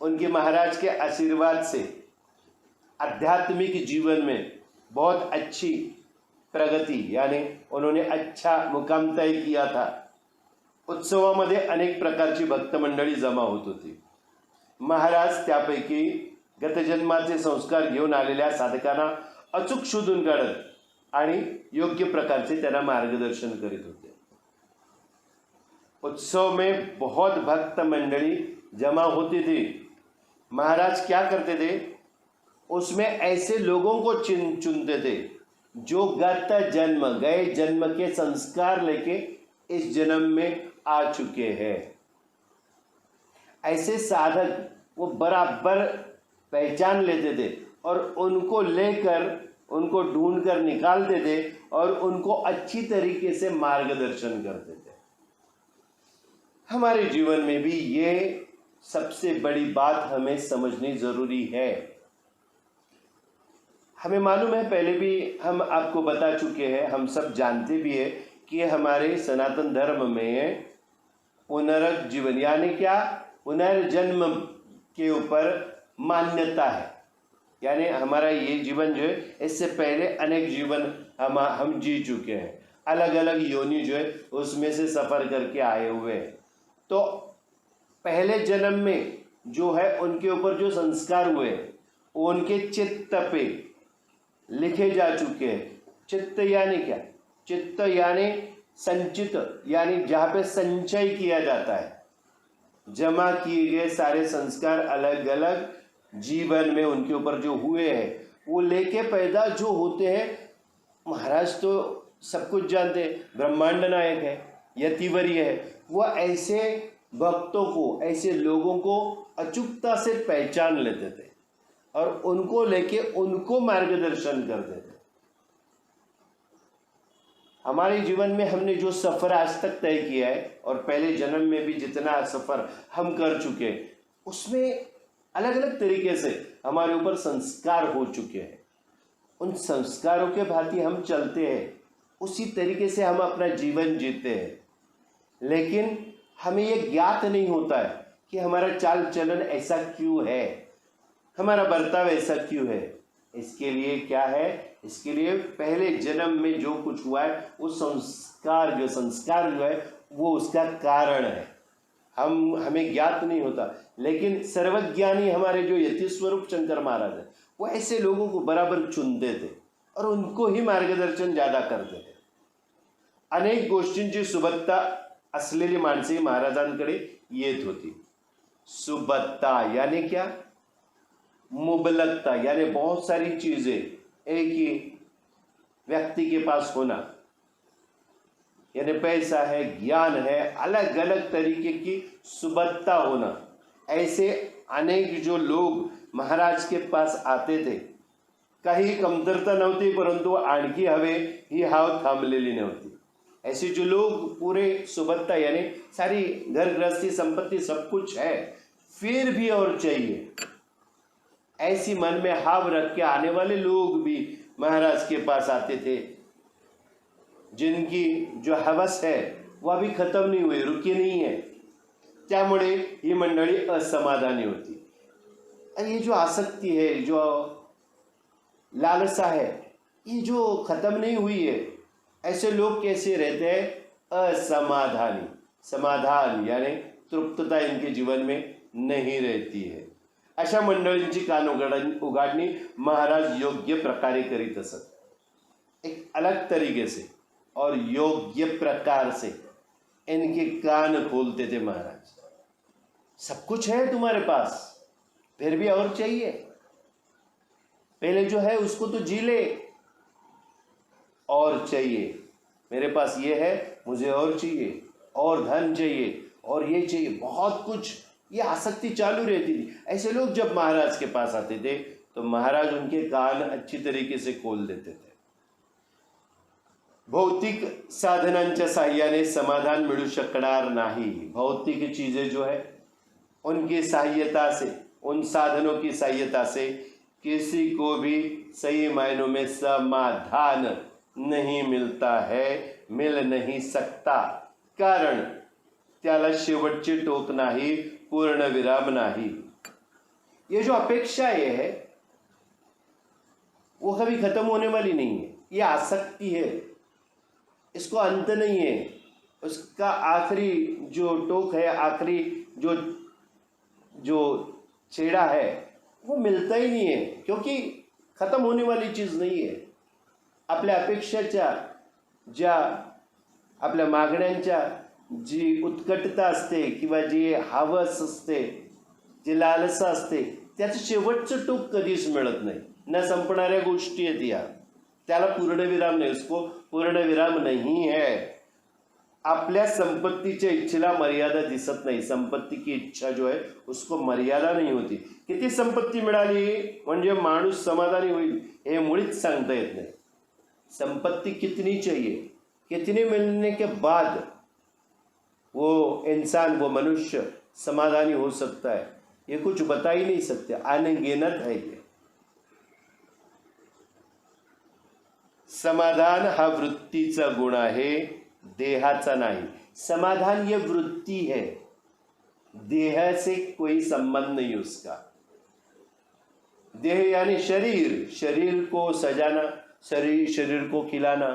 उनके महाराज के आशीर्वाद से आध्यात्मिक जीवन में बहुत अच्छी प्रगति यानी उन्होंने अच्छा मुकाम तय किया था. उत्सवामध्ये अनेक प्रकारची भक्त मंडळी जमा होत होती. महाराज त्यापैकी गतजन्माचे संस्कार घेऊन आलेल्या साधकांना अचूक शोधून काढत आणि योग्य प्रकारचे त्यांना मार्गदर्शन करीत होते. उत्सव में बहुत भक्त मंडली जमा होती थी. महाराज क्या करते थे, उसमें ऐसे लोगों को चुनते थे जो गए जन्म के संस्कार लेके इस जन्म में आ चुके हैं। ऐसे साधक वो बराबर पहचान लेते थे और उनको लेकर, उनको ढूंढ कर निकालते थे और उनको अच्छी तरीके से मार्गदर्शन करते थे। हमारे जीवन में भी ये सबसे बड़ी बात हमें समझनी जरूरी है। हमें मालूम है, पहले भी हम आपको बता चुके हैं, हम सब जानते भी है कि हमारे सनातन धर्म में पुनर्जीवन यानी क्या, पुनर्जन्म के ऊपर मान्यता है। यानी हमारा ये जीवन जो है, इससे पहले अनेक जीवन हम जी चुके हैं, अलग अलग योनि जो है उसमें से सफर करके आए हुए हैं। तो पहले जन्म में जो है उनके ऊपर जो संस्कार हुए उनके चित्त पे लिखे जा चुके हैं। चित्त यानी क्या, चित्त यानी संचित, यानी जहाँ पे संचय किया जाता है, जमा किए गए सारे संस्कार अलग अलग जीवन में उनके ऊपर जो हुए हैं वो लेके पैदा जो होते हैं। महाराज तो सब कुछ जानते हैं, ब्रह्मांड नायक है, यतिवर्य है, वो ऐसे भक्तों को, ऐसे लोगों को अचूकता से पहचान लेते थे और उनको लेके उनको मार्गदर्शन करते थे। हमारे जीवन में हमने जो सफर आज तक तय किया है और पहले जन्म में भी जितना सफर हम कर चुके हैं, उसमें अलग अलग तरीके से हमारे ऊपर संस्कार हो चुके हैं। उन संस्कारों के भांति हम चलते हैं, उसी तरीके से हम अपना जीवन जीते हैं। लेकिन हमें ये ज्ञात नहीं होता है कि हमारा चाल चलन ऐसा क्यों है, हमारा बर्ताव ऐसा क्यों है। इसके लिए क्या है, इसके लिए पहले जन्म में जो कुछ हुआ है वो संस्कार जो है वो उसका कारण है। हमें ज्ञात नहीं होता। लेकिन सर्वज्ञानी हमारे जो यति स्वरूप शंकर महाराज है, वो ऐसे लोगों को बराबर चुनते थे और उनको ही मार्गदर्शन ज्यादा करते थे। अनेक गोष्टींची सुबत्ता असलेली माणसे महाराजांकडे येत होती। सुबत्ता यानी क्या, मुबलकता, यानी बहुत सारी चीजें एक ही व्यक्ति के पास होना, यानी पैसा है, ज्ञान है, अलग अलग तरीके की सुबत्ता होना। ऐसे अनेक जो लोग महाराज के पास आते थे, काही कमतरता नव्हती, परंतु आणखी हवे ही हाव थांबलेली नव्हती। ऐसे जो लोग पूरे सुबत्ता यानी सारी घर गृहस्थी संपत्ति सब कुछ है, फिर भी और चाहिए, ऐसी मन में हाव रख के आने वाले लोग भी महाराज के पास आते थे, जिनकी जो हवस है वह अभी खत्म नहीं हुई, रुकी नहीं है। त्यामुळे ही मंडळी असमाधानी होती। और ये जो आसक्ति है, जो लालसा है, ये जो खत्म नहीं हुई है, ऐसे लोग कैसे रहते हैं, असमाधानी। समाधान यानी तृप्तता इनके जीवन में नहीं रहती है। अशा मंडळींची कान उघाडणी महाराज योग्य प्रकारे करीत असत, एक अलग तरीके से और योग्य प्रकार से इनके कान खोलते थे महाराज। सब कुछ है तुम्हारे पास, फिर भी और चाहिए, पहले जो है उसको तो जी ले, और चाहिए, मेरे पास ये है, मुझे और चाहिए, और धन चाहिए, और ये चाहिए, बहुत कुछ, ये आसक्ति चालू रहती थी। ऐसे लोग जब महाराज के पास आते थे तो महाराज उनके कान अच्छी तरीके से खोल देते थे। भौतिक साधनांच्या साह्याने समाधान मिळू शकणार नाही। भौतिक चीजें जो है उनकी सहायता से, उन साधनों की सहायता से किसी को भी सही मायनों में समाधान नहीं मिलता है, मिल नहीं सकता। कारण त्याला शेवटचे टोक नाही, पूर्ण विराम नाही। ये जो अपेक्षा है वो कभी खत्म होने वाली नहीं है, ये आसक्ति है, इसको अंत नहीं है। उसका आखिरी जो टोक है, आखिरी जो छेड़ा है वो मिलता ही नहीं है, क्योंकि खत्म होने वाली चीज नहीं है। आपल्या अपेक्षाच्या, ज्या आपल्या मागण्यांच्या जी उत्कटता असते किंवा जी हवस असते, जी लालसा असते, त्याचं शेवटचं टोक कधीच मिळत नाही, न संपणाऱ्या गोष्टी आहेत या, त्याला पूर्णविराम नाही, उसको पूर्णविराम नहीं है. आपल्या संपत्तीच्या इच्छेला मर्यादा दिसत नाही. संपत्ती की इच्छा जो है उसको मर्यादा नहीं होती. किती संपत्ती मिळाली म्हणजे माणूस समाधानी होईल हे मुळीच सांगता येत नाही. संपत्ति कितनी चाहिए, कितने मिलने के बाद वो इंसान, वो मनुष्य समाधानी हो सकता है, ये कुछ बता ही नहीं सकते. अनगिनत है ये. समाधान हा वृत्तीचा गुण आहे, देहाचा नाही. समाधान ये वृत्ति है, देह से कोई संबंध नहीं उसका. देह यानी शरीर, शरीर को सजाना, शरीर को खिलाना,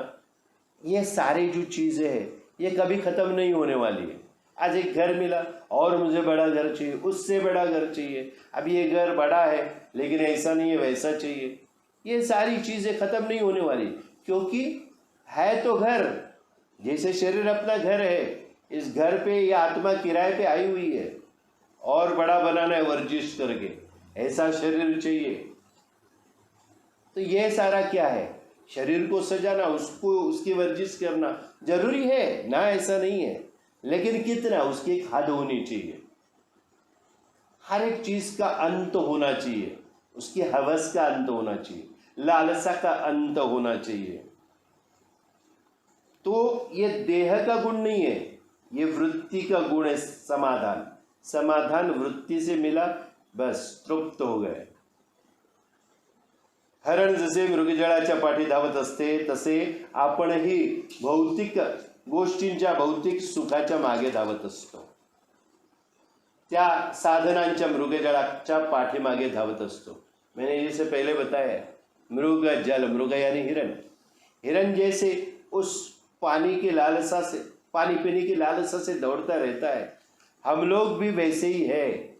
ये सारी जो चीज़ें हैं ये कभी ख़त्म नहीं होने वाली है. आज एक घर मिला और मुझे बड़ा घर चाहिए, उससे बड़ा घर चाहिए, अब ये घर बड़ा है लेकिन ऐसा नहीं है वैसा चाहिए. ये सारी चीज़ें ख़त्म नहीं होने वाली, क्योंकि है तो घर. जैसे शरीर अपना घर है, इस घर पे ये आत्मा किराए पे आई हुई है और बड़ा बनाना है वर्जिश करके, ऐसा शरीर चाहिए. तो ये सारा क्या है, शरीर को सजाना, उसको उसकी वर्जिश करना जरूरी है ना, ऐसा नहीं है, लेकिन कितना, उसकी एक हद होनी चाहिए. हर एक चीज का अंत होना चाहिए, उसकी हवस का अंत होना चाहिए, लालसा का अंत होना चाहिए. तो ये देह का गुण नहीं है, ये वृत्ति का गुण है. समाधान, समाधान वृत्ति से मिला, बस तृप्त हो गए. हरण जसे मृगजळाच्या पाठी धावत असते, तसे आपणही भौतिक गोष्टींच्या, भौतिक सुखाच्या मागे धावत असतो. त्या साधनांच्या, मृगजळाच्या पाठीमागे धावत असतो. मैंने जैसे पहले बताया, मृग जल, मृग यानी हिरण, हिरण जैसे उस पानी की लालसा से, पानी पीने की लालसा से दौड़ता रहता है, हम लोग भी वैसे ही है.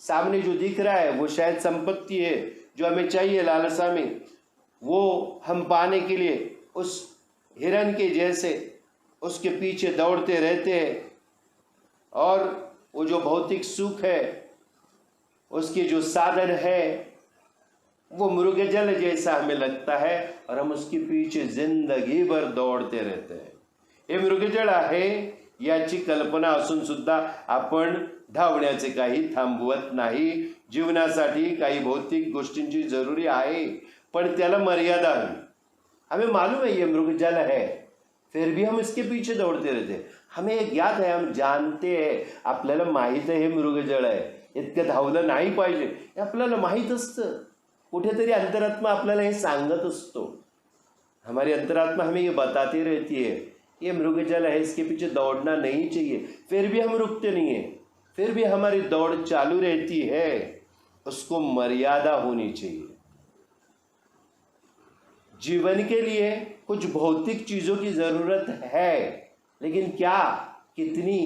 सामने जो दिख रहा है वो शायद संपत्ति है जो हमें चाहिए लालसा में, वो हम पाने के लिए उस हिरण के जैसे उसके पीछे दौड़ते रहते हैं. और वो जो भौतिक सुख है, उसके जो साधन है, वो मृगजल जैसा हमें लगता है और हम उसके पीछे जिंदगी भर दौड़ते रहते हैं. हे मृगजळ आहे याची कल्पना असून सुद्धा आपण धावण्याचे काही थांबवत नाही. जीवनासाठी काही भौतिक गोष्टींची जरूरी आहे, पण त्याला मर्यादा हवी. हमें मालूम है ये मृगजल है, फिर भी हम इसके पीछे दौड़ते रहते हैं. हमें एक ज्ञात है, हम जानते हैं, आपल्याला माहीत आहे हे मृगजळ आहे, इतकं धावलं नाही पाहिजे, हे आपल्याला माहीत असतं. कुठेतरी अंतरात्मा आपल्याला हे सांगत असतो. हमारी अंतरात्मा हमें ये बताती रहती है, ये मृगजल है, इसके पीछे दौड़ना नहीं चाहिए, फिर भी हम रुकते नहीं हैं, फिर भी हमारी दौड़ चालू रहती है. उसको मर्यादा होनी चाहिए. जीवन के लिए कुछ भौतिक चीज़ों की ज़रूरत है, लेकिन क्या, कितनी,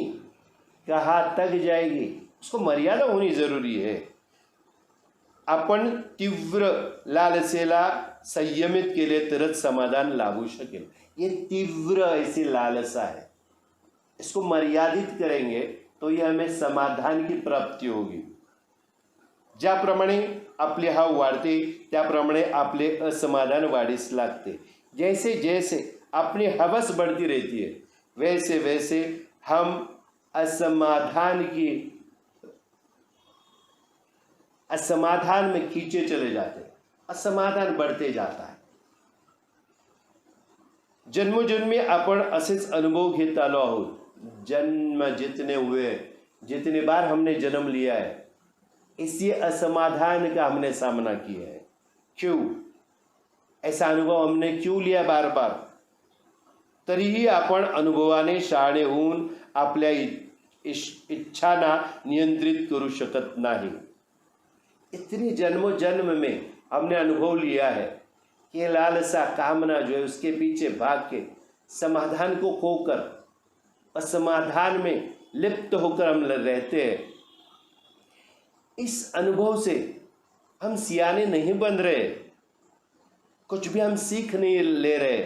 कहाँ तक जाएगी, उसको मर्यादा होनी ज़रूरी है. आपण तीव्र लालसेला संयमित केले तरच समाधान लाभू शकेल. ये तीव्र ऐसी लालसा है, इसको मर्यादित करेंगे तो ये हमें समाधान की प्राप्ति होगी. ज्याप्रमाणे आपली हाव वाढते त्याप्रमाणे आपले असमाधान वाढीस लागते. जैसे जैसे अपनी हवस बढ़ती रहती है, वैसे वैसे हम असमाधान में खींचे चले जाते हैं, असमाधान बढ़ते जाता है. जन्मोजन्मी आपण असेच अनुभव घेत आलो आहोत. जन्म जितने हुए, जितने बार हमने जन्म लिया है, इसी असमाधान का हमने सामना किया है. क्यों ऐसा अनुभव हमने क्यों लिया बार बार? तरीही आपण अनुभवाने शहाणे होऊन आपल्या इच्छांना नियंत्रित करू शकत नाही. इतनी जन्मोजन्म में हमने अनुभव लिया है कि लालसा, कामना जो है उसके पीछे भाग के समाधान को खोकर असमाधान में लिप्त होकर हम रहते हैं. इस अनुभव से हम सियाने नहीं बन रहे, कुछ भी हम सीख नहीं ले रहे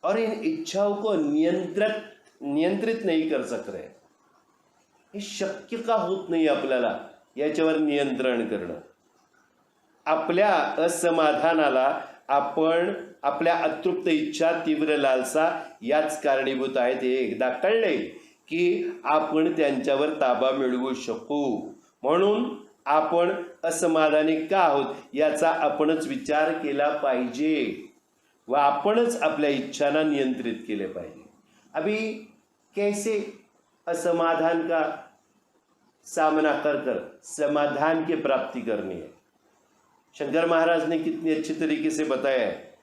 और इन इच्छाओं को नियंत्रित नहीं कर सक रहे. हे शक्य का होत नाही आपल्याला. याच्यावर नियंत्रण करणं. आपल्या असमाधानाला आपण आपल्या अतृप्त इच्छा, तीव्र लालसा याच कारणीभूत आहेत. हे एकदा कळले की आपण त्यांच्यावर ताबा मिळवू शकू. म्हणून आपण असमाधानी का आहोत याचा आपणच विचार केला पाहिजे व आपणच आपल्या इच्छांना नियंत्रित केले पाहिजे. अभी कैसे असमाधान का सामना कर समाधान की प्राप्ति करनी है. शंकर महाराज ने कितनी अच्छी तरीके से बताया है.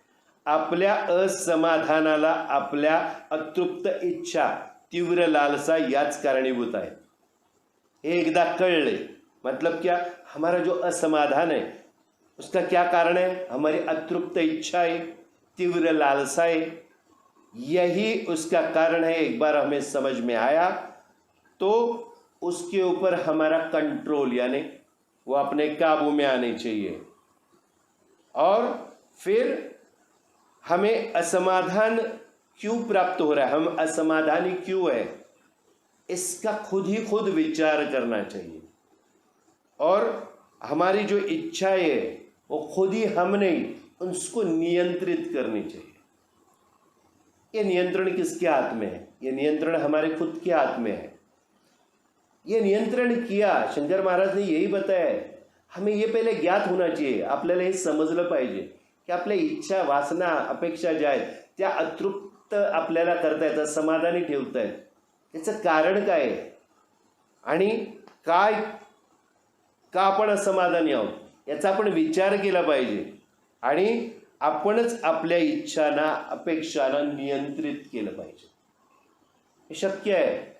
आपल्या असमाधानाला आपल्या अतृप्त इच्छा, तीव्र लालसा याच कारणीभूत आहे. हे एकदा कळले मतलब क्या, हमारा जो असमाधान है उसका क्या कारण है, हमारी अतृप्त इच्छा है, तीव्र लालसा है, यही उसका कारण है. एक बार हमें समझ में आया तो उसके ऊपर हमारा कंट्रोल यानी वो अपने काबू में आने चाहिए. और फिर हमें असमाधान क्यों प्राप्त हो रहा है, हम असमाधानी क्यों है, इसका खुद ही खुद विचार करना चाहिए. और हमारी जो इच्छाएं है वो खुद ही हमने उसको नियंत्रित करनी चाहिए. ये नियंत्रण किसके हाथ में है, ये नियंत्रण हमारे खुद के हाथ में है. ये नियंत्रण किया शंकर महाराज ने यही बताया है. हमें ये पहिले ज्ञात होना चाहिए, आपल्याला हे समजलं पाहिजे की आपल्या इच्छा, वासना, अपेक्षा ज्या आहेत त्या अतृप्त आपल्याला करतायत, समाधानी ठेवतायत. त्याचं कारण काय आहे आणि काय का आपण असमाधानी आहोत याचा आपण विचार केला पाहिजे आणि आपणच आपल्या इच्छांना, अपेक्षांना नियंत्रित केलं पाहिजे. हे शक्य है,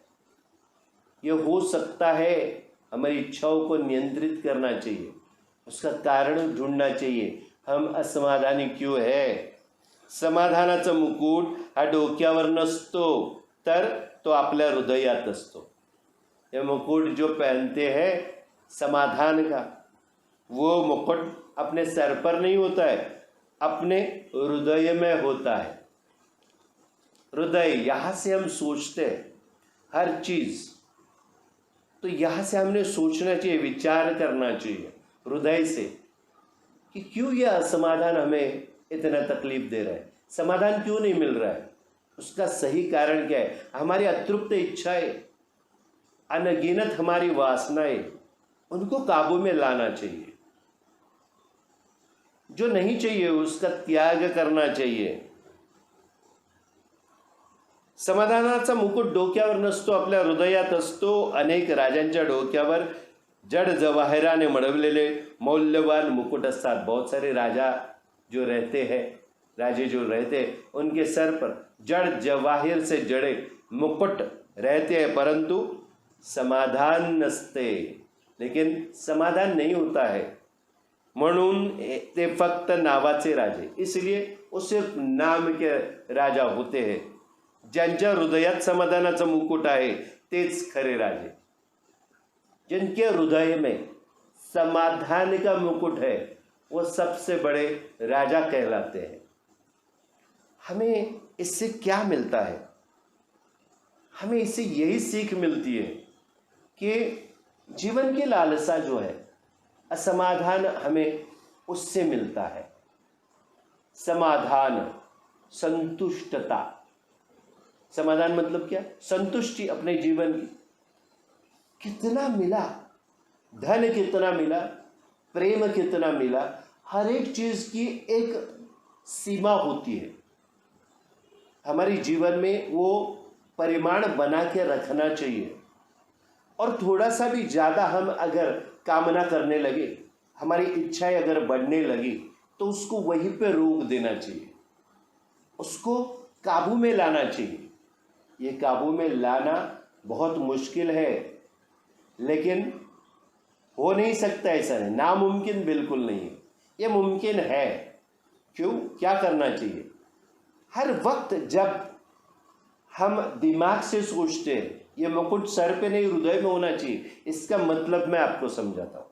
ये हो सकता है. हमारी इच्छाओं को नियंत्रित करना चाहिए, उसका कारण ढूंढना चाहिए. हम असमाधानी क्यों है. समाधानाचा मुकुट हा डोक्यावर नसतो तर तो आपल्या हृदयात असतो. ये मुकुट जो पहनते हैं समाधान का, वो मुकुट अपने सर पर नहीं होता है, अपने हृदय में होता है. हृदय, यहाँ से हम सोचते हैं हर चीज, तो यहाँ से हमने सोचना चाहिए, विचार करना चाहिए हृदय से कि क्यों यह असमाधान हमें इतना तकलीफ दे रहा है, समाधान क्यों नहीं मिल रहा है, उसका सही कारण क्या है. हमारी अतृप्त इच्छाएं, अनगिनत हमारी वासनाएं, उनको काबू में लाना चाहिए. जो नहीं चाहिए उसका त्याग करना चाहिए. समाधानाचा मुकुट डोक्यावर नसतो, आपल्या हृदयात असतो. अनेक राजांच्या डोक्यावर जड जवाहराने मढवलेले मौल्यवान मुकुट असतात. बहुत सारे राजा जो रहते हैं, राजे जो रहते हैं, उनके सर पर जड़ जवाहिर से जड़े मुकुट रहते हैं, परंतु समाधान नसते. लेकिन समाधान नहीं होता है, म्हणून ते फक्त नावाचे राजे, इसलिए वो सिर्फ नाम के राजा होते हैं. ज्यांच्या हृदयात समाधानाचा मुकुट आहे तेच खरे राजे. जिनके हृदय में समाधान का मुकुट है वो सबसे बड़े राजा कहलाते हैं. हमें इससे क्या मिलता है, हमें इससे यही सीख मिलती है कि जीवन की लालसा जो है, असमाधान हमें उससे मिलता है. समाधान, संतुष्टता. समाधान मतलब क्या, संतुष्टि अपने जीवन की. कितना मिला, धन कितना मिला, प्रेम कितना मिला, हर एक चीज की एक सीमा होती है. हमारे जीवन में वो परिमाण बना के रखना चाहिए. और थोड़ा सा भी ज़्यादा हम अगर कामना करने लगे, हमारी इच्छाएं अगर बढ़ने लगी, तो उसको वहीं पे रोक देना चाहिए, उसको काबू में लाना चाहिए. ये काबू में लाना बहुत मुश्किल है, लेकिन हो नहीं सकता, ऐसा नहीं, नामुमकिन बिल्कुल नहीं है, ये मुमकिन है. क्यों, क्या करना चाहिए, हर वक्त जब हम दिमाग से सोचते हैं, ये मुकुट सर पे नहीं हृदय में होना चाहिए. इसका मतलब मैं आपको समझाता हूँ.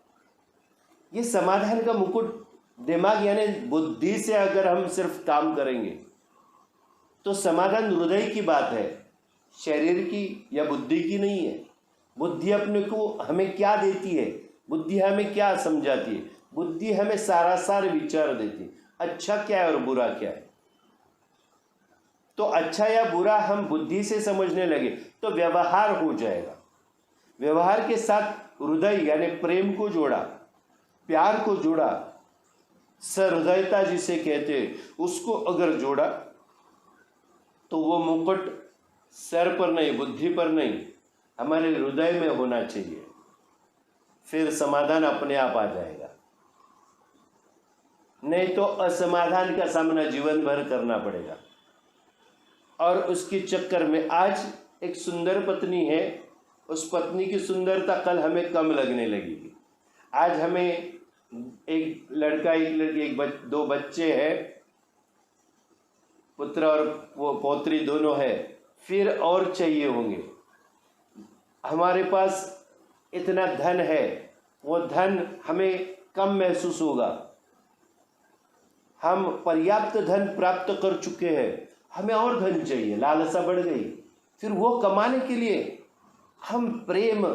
ये समाधान का मुकुट दिमाग यानी बुद्धि से अगर हम सिर्फ काम करेंगे तो समाधान हृदय की बात है, शरीर की या बुद्धि की नहीं है. बुद्धि अपने को हमें क्या देती है, बुद्धि हमें क्या समझाती है? बुद्धि हमें सारासार विचार देती है, अच्छा क्या है और बुरा क्या है। तो अच्छा या बुरा हम बुद्धि से समझने लगे तो व्यवहार हो जाएगा। व्यवहार के साथ हृदय यानी प्रेम को जोड़ा, प्यार को जोड़ा, सहृदयता जिसे कहते हैं उसको अगर जोड़ा तो वो मुकुट सर पर नहीं, बुद्धि पर नहीं, हमारे हृदय में होना चाहिए। फिर समाधान अपने आप आ जाएगा। नहीं तो असमाधान का सामना जीवन भर करना पड़ेगा। और उसके चक्कर में आज एक सुंदर पत्नी है, उस पत्नी की सुंदरता कल हमें कम लगने लगेगी। आज हमें एक लड़का एक लड़की दो बच्चे हैं, पुत्र और वो पौत्री दोनों है, फिर और चाहिए होंगे। हमारे पास इतना धन है, वो धन हमें कम महसूस होगा। हम पर्याप्त धन प्राप्त कर चुके हैं, हमें और धन चाहिए, लालसा बढ़ गई। फिर वो कमाने के लिए हम प्रेम,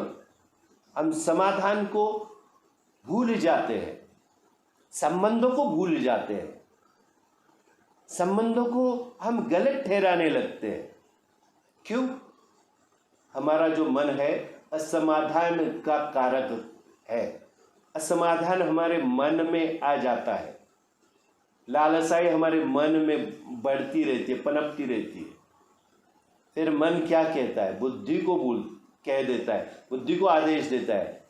हम समाधान को भूल जाते हैं, संबंधों को भूल जाते हैं, संबंधों को हम गलत ठहराने लगते हैं। क्यों? हमारा जो मन है असमाधान का कारक है। असमाधान हमारे मन में आ जाता है, लालसाएं हमारे मन में बढ़ती रहती है, पनपती रहती है। फिर मन क्या कहता है? बुद्धि को कह देता है, बुद्धि को आदेश देता है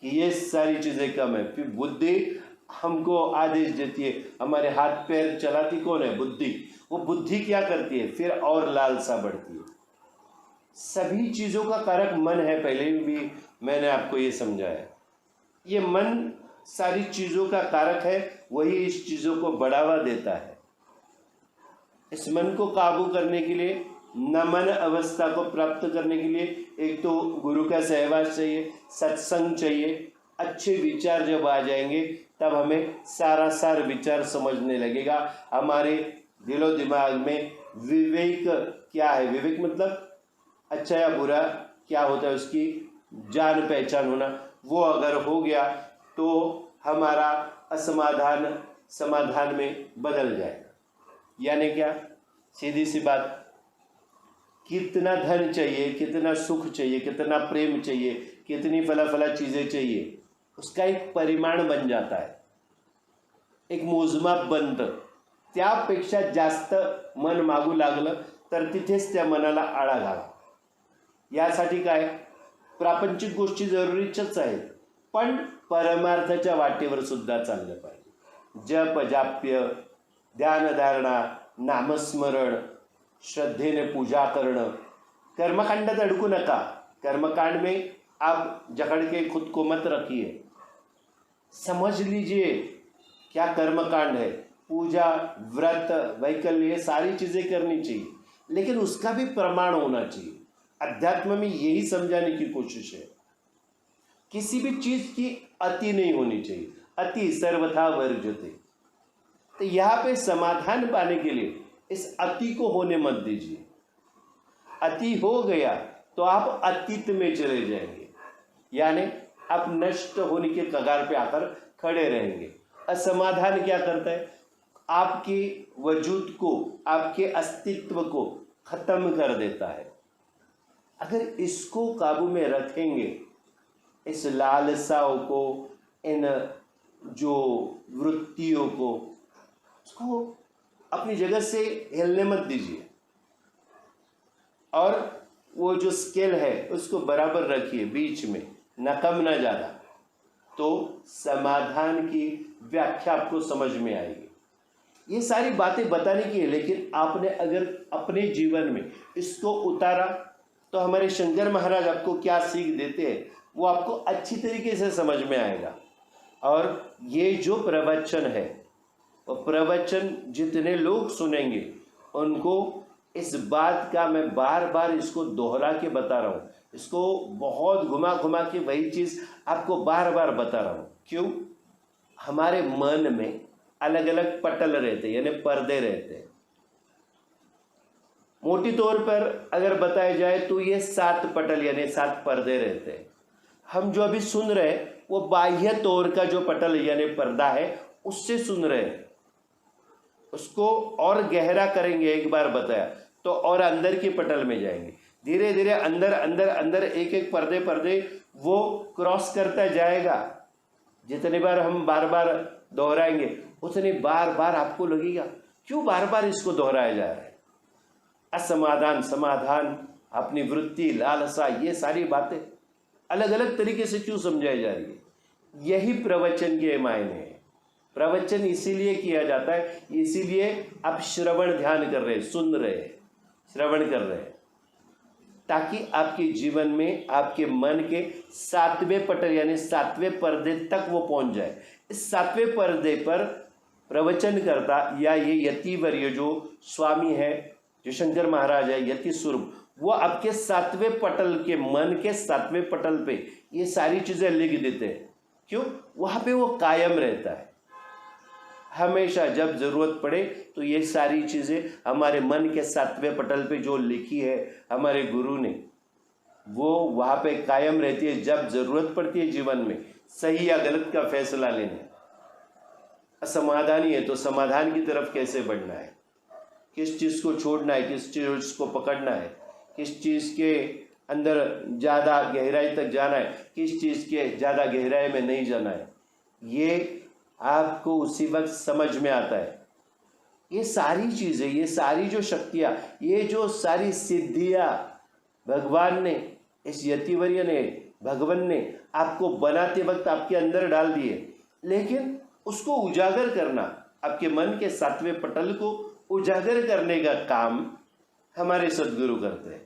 कि ये सारी चीज़ें कम है। फिर बुद्धि हमको आदेश देती है, हमारे हाथ पैर चलाती कौन है? बुद्धि। वो बुद्धि क्या करती है? फिर और लालसा बढ़ती है। सभी चीज़ों का कारक मन है, पहले भी मैंने आपको ये समझाया। ये मन सारी चीज़ों का कारक है, वही इस चीज़ों को बढ़ावा देता है। इस मन को काबू करने के लिए, नमन अवस्था को प्राप्त करने के लिए एक तो गुरु का सहवास चाहिए, सत्संग चाहिए। अच्छे विचार जब आ जाएंगे तब हमें सारासार विचार समझने लगेगा। हमारे दिलो दिमाग में विवेक क्या है? विवेक मतलब अच्छा या बुरा क्या होता है, उसकी जान पहचान होना। वो अगर हो गया तो हमारा असमाधान समाधान में बदल जाएगा। यानी क्या? सीधी सी बात, कितना धन चाहिए, कितना सुख चाहिए, कितना प्रेम चाहिए, कितनी फला चीज़ें चाहिए, उसका एक परिमाण बन जाता है, एक मोजमाप बनतं। त्यापेक्षा जास्त मन मागू लागलं तर तिथेच त्या मनाला आळा घाला। यासाठी काय? प्रापंचिक गोष्टी जरुरीच्याच आहेत, पण परमार्थाच्या वाटेवर सुद्धा चाललं पाहिजे। जप जाप्य, ध्यानधारणा, नामस्मरण, श्रद्धेने पूजा करणं, कर्मकांडात अडकू नका। कर्मकांड में आप जकड़ के खुद को मत रखिए। समझ लीजिए क्या कर्मकांड है। पूजा, व्रत, वैकल्य, ये सारी चीज़ें करनी चाहिए, लेकिन उसका भी प्रमाण होना चाहिए। अध्यात्म में यही समझाने की कोशिश है, किसी भी चीज़ की अति नहीं होनी चाहिए। अति सर्वथा वर्जते। तो यहाँ पे समाधान पाने के लिए इस अति को होने मत दीजिए। अति हो गया तो आप अतीत में चले जाएंगे, यानी आप नष्ट होने के कगार पे आकर खड़े रहेंगे। असमाधान क्या करता है? आपके वजूद को, आपके अस्तित्व को खत्म कर देता है। अगर इसको काबू में रखेंगे, इस लालसाओं को, इन जो वृत्तियों को, उसको अपनी जगह से हिलने मत दीजिए। और वो जो स्केल है उसको बराबर रखिए, बीच में, न कम न ज़्यादा। तो समाधान की व्याख्या आपको समझ में आएगी। ये सारी बातें बताने की है, लेकिन आपने अगर अपने जीवन में इसको उतारा तो हमारे शंकर महाराज आपको क्या सीख देते हैं वो आपको अच्छी तरीके से समझ में आएगा। और ये जो प्रवचन है, वो प्रवचन जितने लोग सुनेंगे उनको इस बात का, मैं बार बार इसको दोहरा के बता रहा हूँ, इसको बहुत घुमा घुमा के वही चीज़ आपको बार बार बता रहा हूँ। क्यों? हमारे मन में अलग अलग पटल रहते हैं, यानी पर्दे रहते हैं। मोटी तौर पर अगर बताया जाए तो ये 7 पटल यानी 7 पर्दे रहते हैं। हम जो अभी सुन रहे हैं वो बाह्य तौर का जो पटल यानी पर्दा है उससे सुन रहे हैं। उसको और गहरा करेंगे, एक बार बताया तो और अंदर के पटल में जाएंगे, धीरे धीरे अंदर अंदर अंदर एक एक पर्दे पर्दे वो क्रॉस करता जाएगा। जितने बार हम बार बार दोहराएंगे उतने बार बार आपको लगेगा क्यों बार बार इसको दोहराया जा रहा है। असमाधान, समाधान, अपनी वृत्ति, लालसा, ये सारी बातें अलग अलग तरीके से क्यों समझाई जा रही है। यही प्रवचन के मायने है। प्रवचन इसीलिए किया जाता है, इसीलिए आप श्रवण ध्यान कर रहे हैं, सुन रहे हैं, श्रवण कर रहे हैं, ताकि आपके जीवन में आपके मन के 7वें पटल यानी 7वें पर्दे तक वो पहुंच जाए। इस 7वें पर्दे पर प्रवचन करता या ये यतिवर्य जो स्वामी है, जो शंकर महाराज है, यति स्वरूप, वो आपके 7वें पटल के मन के 7वें पटल पे ये सारी चीजें लिख देते हैं। क्यों? वहां पे वो कायम रहता है। हमेशा जब जरूरत पड़े तो ये सारी चीजें हमारे मन के 7वें पटल पे जो लिखी है हमारे गुरु ने, वो वहां पे कायम रहती है। जब जरूरत पड़ती है जीवन में सही या गलत का फैसला लेने, असमाधानी है तो समाधान की तरफ कैसे बढ़ना है, किस चीज को छोड़ना है, किस चीज को पकड़ना है, किस चीज के अंदर ज्यादा गहराई तक जाना है, किस चीज के ज्यादा गहराई में नहीं जाना है, ये आपको उसी वक्त समझ में आता है। ये सारी चीजें, ये सारी जो शक्तियां, ये जो सारी सिद्धियां भगवान ने, इस यतिवर्य ने, भगवान ने आपको बनाते वक्त आपके अंदर डाल दिए, लेकिन उसको उजागर करना, आपके मन के 7वें पटल को उजागर करने का काम हमारे सदगुरु करते हैं।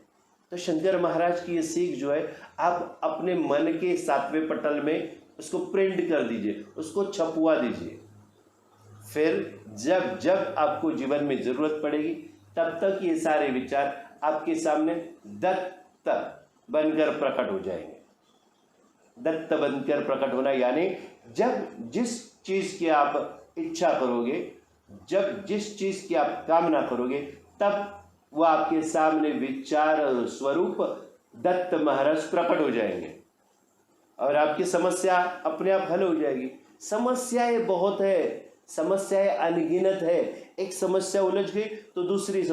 तो शंकर महाराज की ये सीख जो है, आप अपने मन के 7वें पटल में उसको प्रिंट कर दीजिए, उसको छपवा दीजिए। फिर जब जब आपको जीवन में जरूरत पड़ेगी तब तक ये सारे विचार आपके सामने दत्त बनकर प्रकट हो जाएंगे। दत्त बनकर प्रकट होना यानी जब जिस चीज की आप इच्छा करोगे, जब जिस चीज की आप कामना करोगे, तब वह आपके सामने विचार स्वरूप दत्त महाराज प्रकट हो जाएंगे और आपकी समस्या अपने आप हल हो जाएगी। समस्याएं बहुत है, समस्याएं अनगिनत है। एक समस्या उलझ गई तो दूसरी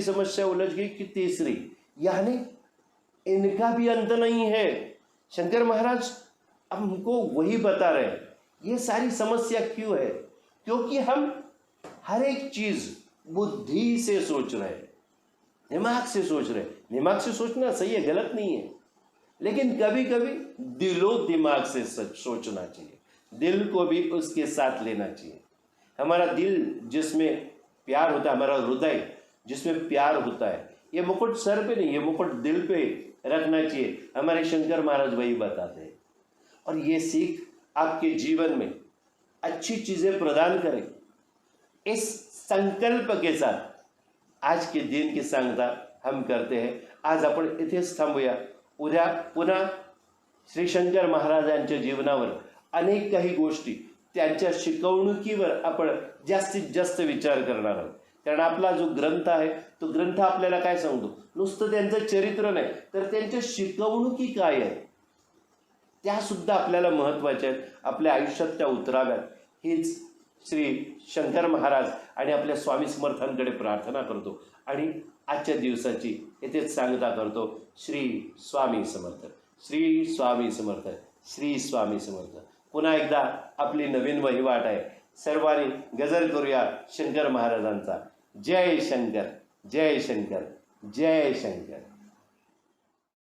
समस्या उलझ गई कि तीसरी, यानी इनका भी अंत नहीं है। शंकर महाराज हमको वही बता रहे हैं, ये सारी समस्या क्यों है? क्योंकि हम हर एक चीज बुद्धि से सोच रहे हैं, दिमाग से सोच रहे हैं। दिमाग से सोचना सही है, गलत नहीं है, लेकिन कभी कभी दिलो दिमाग से सोचना चाहिए, दिल को भी उसके साथ लेना चाहिए। हमारा दिल जिसमें प्यार होता है, हमारा हृदय जिसमें प्यार होता है, ये मुकुट सर पे नहीं, ये मुकुट दिल पे रखना चाहिए। हमारे शंकर महाराज वही बताते हैं। और ये सीख आपके जीवन में अच्छी चीजें प्रदान करें। इस संकल्प के साथ आज के दिन की सांगता हम करते हैं। आज आपण इथेच थांबूया। उद्या पुन्हा श्री शंकर महाराजांच्या जीवनावर अनेक काही गोष्टी, त्यांच्या शिकवणुकीवर आपण जास्तीत जास्त विचार करणार आहोत। कारण आपला जो ग्रंथ आहे तो ग्रंथ आपल्याला काय सांगतो? नुसतं त्यांचं चरित्र नाही, तर त्यांच्या शिकवणुकी काय आहे त्या सुद्धा आपल्याला महत्त्वाच्या आहेत। आपल्या आयुष्यात त्या उतराव्यात हीच श्री शंकर महाराज आणि आपल्या स्वामी समर्थांकडे प्रार्थना करतो आणि आजच्या दिवसाची इथेच सांगता करतो। श्री स्वामी समर्थ, श्री स्वामी समर्थ, श्री स्वामी समर्थ। पुन्हा एकदा आपली नवीन वहिवाट आहे। सर्वांनी गजर करूया शंकर महाराजांचा। जय शंकर, जय शंकर, जय शंकर।